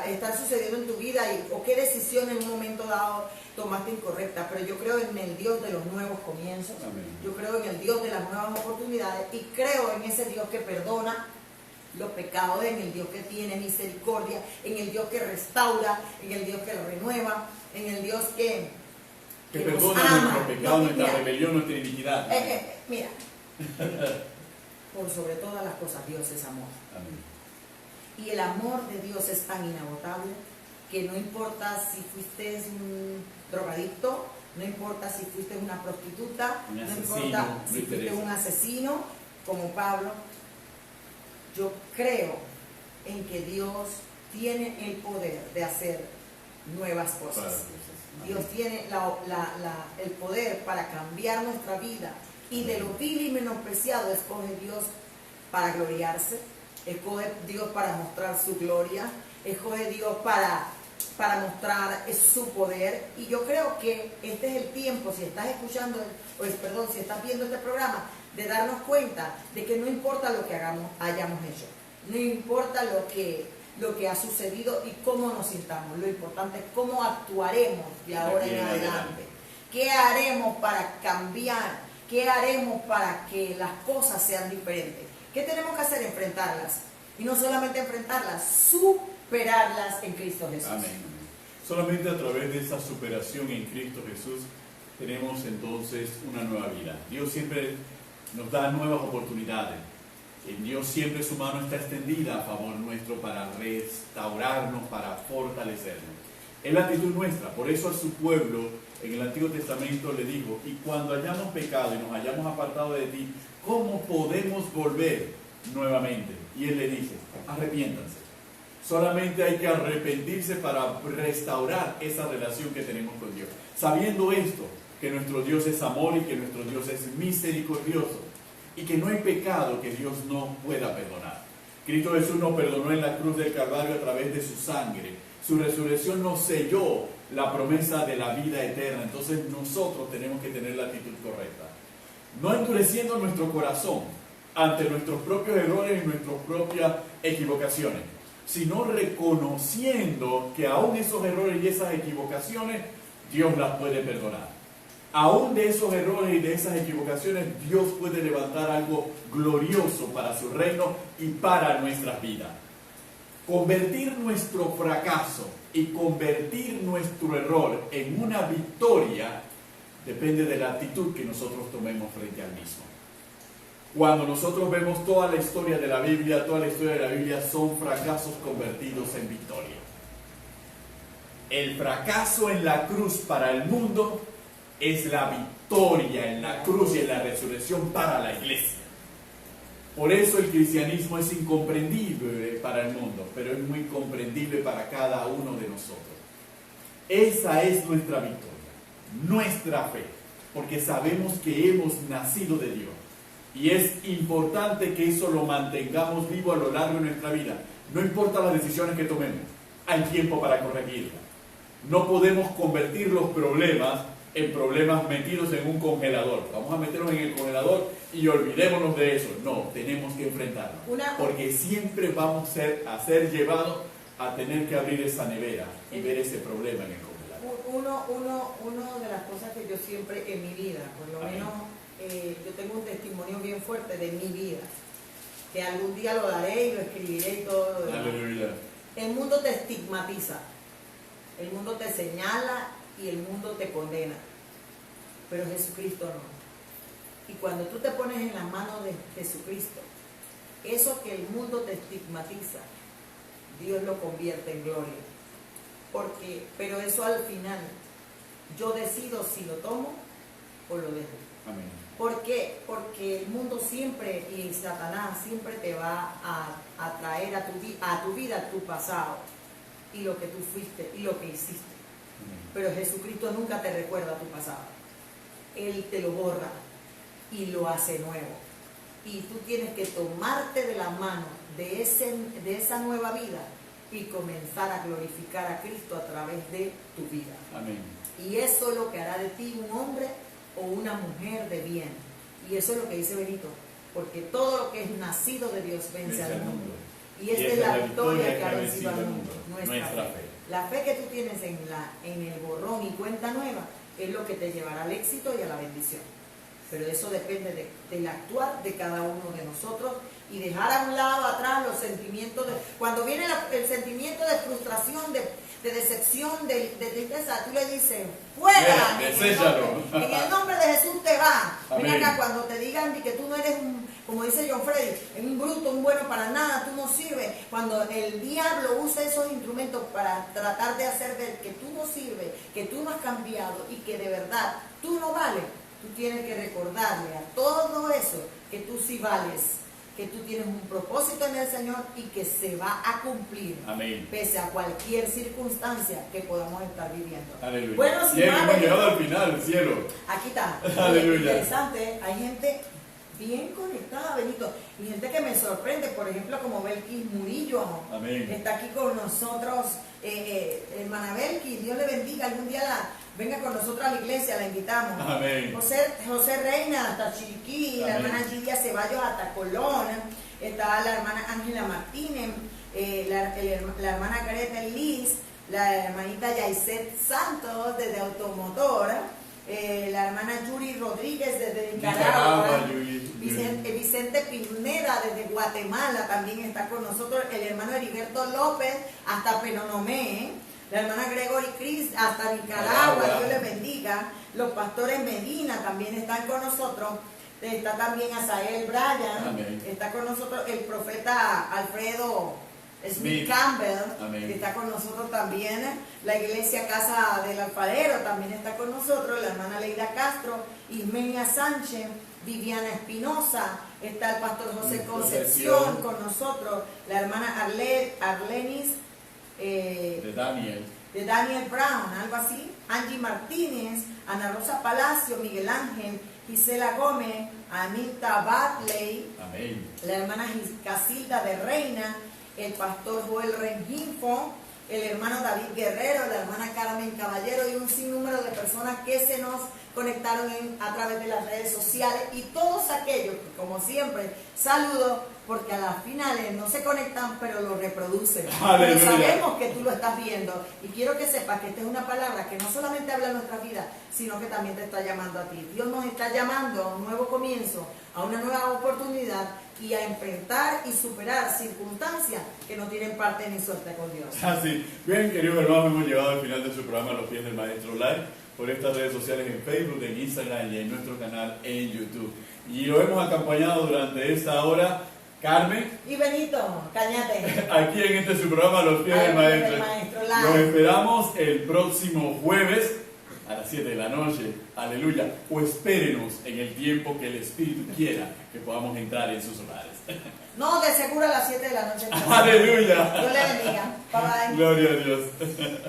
estar sucediendo en tu vida o qué decisión en un momento dado tomaste incorrecta, pero yo creo en el Dios de los nuevos comienzos. Amén. Yo creo en el Dios de las nuevas oportunidades y creo en ese Dios que perdona los pecados, en el Dios que tiene misericordia, en el Dios que restaura, en el Dios que renueva, en el Dios que perdona nos ama. nuestro pecado, nuestra Mira, rebelión, nuestra iniquidad. mira, por sobre todas las cosas Dios es amor. Amén. Y el amor de Dios es tan inagotable que no importa si fuiste un drogadicto, no importa si fuiste una prostituta, Un no asesino, importa no si fuiste interesa. un asesino como Pablo. Yo creo en que Dios tiene el poder de hacer nuevas cosas. Dios tiene el poder para cambiar nuestra vida, y de lo vil y menospreciado escoge Dios para gloriarse, escoge Dios para mostrar su gloria, escoge Dios para mostrar su poder. Y yo creo que este es el tiempo, si estás escuchando, si estás viendo este programa, de darnos cuenta de que no importa lo que hayamos hecho, no importa lo que ha sucedido y cómo nos sintamos, lo importante es cómo actuaremos de ahora en adelante. ¿Qué haremos para cambiar? ¿Qué haremos para que las cosas sean diferentes? ¿Qué tenemos que hacer? Enfrentarlas. Y no solamente enfrentarlas, superarlas en Cristo Jesús. Amén. Solamente a través de esa superación en Cristo Jesús tenemos entonces una nueva vida. Dios siempre nos da nuevas oportunidades. En Dios siempre su mano está extendida a favor nuestro para restaurarnos, para fortalecernos. Es la actitud nuestra. Por eso a su pueblo en el Antiguo Testamento le dijo: y cuando hayamos pecado y nos hayamos apartado de ti, ¿cómo podemos volver nuevamente? Y él le dice: arrepiéntanse. Solamente hay que arrepentirse para restaurar esa relación que tenemos con Dios. Sabiendo esto, que nuestro Dios es amor y que nuestro Dios es misericordioso y que no hay pecado que Dios no pueda perdonar. Cristo Jesús nos perdonó en la cruz del Calvario a través de su sangre. Su resurrección nos selló la promesa de la vida eterna. Entonces nosotros tenemos que tener la actitud correcta. No endureciendo nuestro corazón ante nuestros propios errores y nuestras propias equivocaciones, sino reconociendo que aún esos errores y esas equivocaciones Dios las puede perdonar. Aún de esos errores y de esas equivocaciones Dios puede levantar algo glorioso para su reino y para nuestras vidas. Convertir nuestro fracaso y convertir nuestro error en una victoria depende de la actitud que nosotros tomemos frente al mismo. Cuando nosotros vemos toda la historia de la Biblia, son fracasos convertidos en victoria. El fracaso en la cruz para el mundo es la victoria en la cruz y en la resurrección para la iglesia. Por eso el cristianismo es incomprendible para el mundo, pero es muy comprendible para cada uno de nosotros. Esa es nuestra victoria, nuestra fe, porque sabemos que hemos nacido de Dios. Y es importante que eso lo mantengamos vivo a lo largo de nuestra vida. No importa las decisiones que tomemos, hay tiempo para corregirlas. No podemos convertir los problemas en problemas metidos en un congelador. Vamos a meterlos en el congelador y olvidémonos de eso. No, tenemos que enfrentarnos. Porque siempre vamos a ser llevados a tener que abrir esa nevera y ver ese problema en el congelador. Una de las cosas que yo siempre en mi vida, por lo menos yo tengo un testimonio bien fuerte de mi vida, que algún día lo daré y lo escribiré y todo lo demás. Aleluya. El mundo te estigmatiza, el mundo te señala y el mundo te condena, pero Jesucristo no. Y cuando tú te pones en las manos de Jesucristo, Eso que el mundo te estigmatiza, Dios lo convierte en gloria. Pero eso al final, yo decido si lo tomo o lo dejo. Amén. ¿Por qué? Porque el mundo siempre, y Satanás siempre te va a traer a tu vida tu pasado, y lo que tú fuiste, y lo que hiciste. Amén. Pero Jesucristo nunca te recuerda tu pasado. Él te lo borra y lo hace nuevo. Y tú tienes que tomarte de la mano de esa nueva vida y comenzar a glorificar a Cristo a través de tu vida. Amén. Y eso es lo que hará de ti un hombre o una mujer de bien. Y eso es lo que dice Benito, porque todo lo que es nacido de Dios vence al mundo. Y esta es la victoria que ha vencido al mundo, nuestra fe. La fe que tú tienes en el borrón y cuenta nueva es lo que te llevará al éxito y a la bendición. Pero eso depende del actuar de cada uno de nosotros y dejar a un lado atrás los sentimientos cuando viene el sentimiento de frustración, de decepción, de tristeza, tú le dices, fuera, en el nombre de Jesús te va. Mira acá, cuando te digan que tú no eres como dice John Freddy, un bruto, un bueno para nada, tú no sirves. Cuando el diablo usa esos instrumentos para tratar de hacer ver que tú no sirves, que tú no has cambiado y que de verdad tú no vales, tú tienes que recordarle a todo eso que tú sí vales, que tú tienes un propósito en el Señor y que se va a cumplir. Amén. Pese a cualquier circunstancia que podamos estar viviendo. Aleluya. Bueno, si hemos llegado al final, cielo. Aquí está. Aleluya. Interesante, hay gente bien conectada, Benito, y gente que me sorprende, por ejemplo, como Belkis Murillo. Amén. Está aquí con nosotros, hermana Belkis, Dios le bendiga, algún día venga con nosotros a la iglesia, la invitamos. Amén. José Reina hasta Chiriquí, la hermana Gidia Ceballos hasta Colón, está la hermana Ángela Martínez, la hermana Greta Liz, la hermanita Yaiset Santos desde Automotora, la hermana Yuri Rodríguez desde Nicaragua, Vicente Pineda desde Guatemala también está con nosotros, el hermano Heriberto López hasta Penonomé, la hermana Gregory Cris hasta Nicaragua, Dios les bendiga, los pastores Medina también están con nosotros, está también Asael Bryan, amén, está con nosotros el profeta Alfredo Smith Campbell, amén, que está con nosotros también, la iglesia Casa del Alfarero también está con nosotros, la hermana Leida Castro, Ismenia Sánchez, Viviana Espinosa, está el pastor José Concepción con nosotros, la hermana Arlenis de Daniel Brown, algo así, Angie Martínez, Ana Rosa Palacio, Miguel Ángel, Gisela Gómez, Anita Bartley, amén, la hermana Casilda de Reina, el pastor Joel Rengifo, el hermano David Guerrero, la hermana Carmen Caballero y un sinnúmero de personas que se nos conectaron a través de las redes sociales y todos aquellos que, como siempre, saludo porque a las finales no se conectan pero lo reproducen. Aleluya. Pero sabemos que tú lo estás viendo y quiero que sepas que esta es una palabra que no solamente habla en nuestra vida, sino que también te está llamando a ti. Dios nos está llamando a un nuevo comienzo, a una nueva oportunidad y a enfrentar y superar circunstancias que no tienen parte ni suerte con Dios. Así, bien, queridos hermanos, hemos llegado al final de su programa Los Pies del Maestro Live por estas redes sociales en Facebook, en Instagram y en nuestro canal en YouTube. Y lo hemos acompañado durante esta hora Carmen y Benito Cañate aquí en este su programa Los Pies del Maestro. Los esperamos el próximo jueves a las 7 de la noche, aleluya, o espérenos en el tiempo que el Espíritu quiera que podamos entrar en sus hogares. No, de seguro a las 7 de la noche. Aleluya. Dios le bendiga. Bye bye. Gloria a Dios.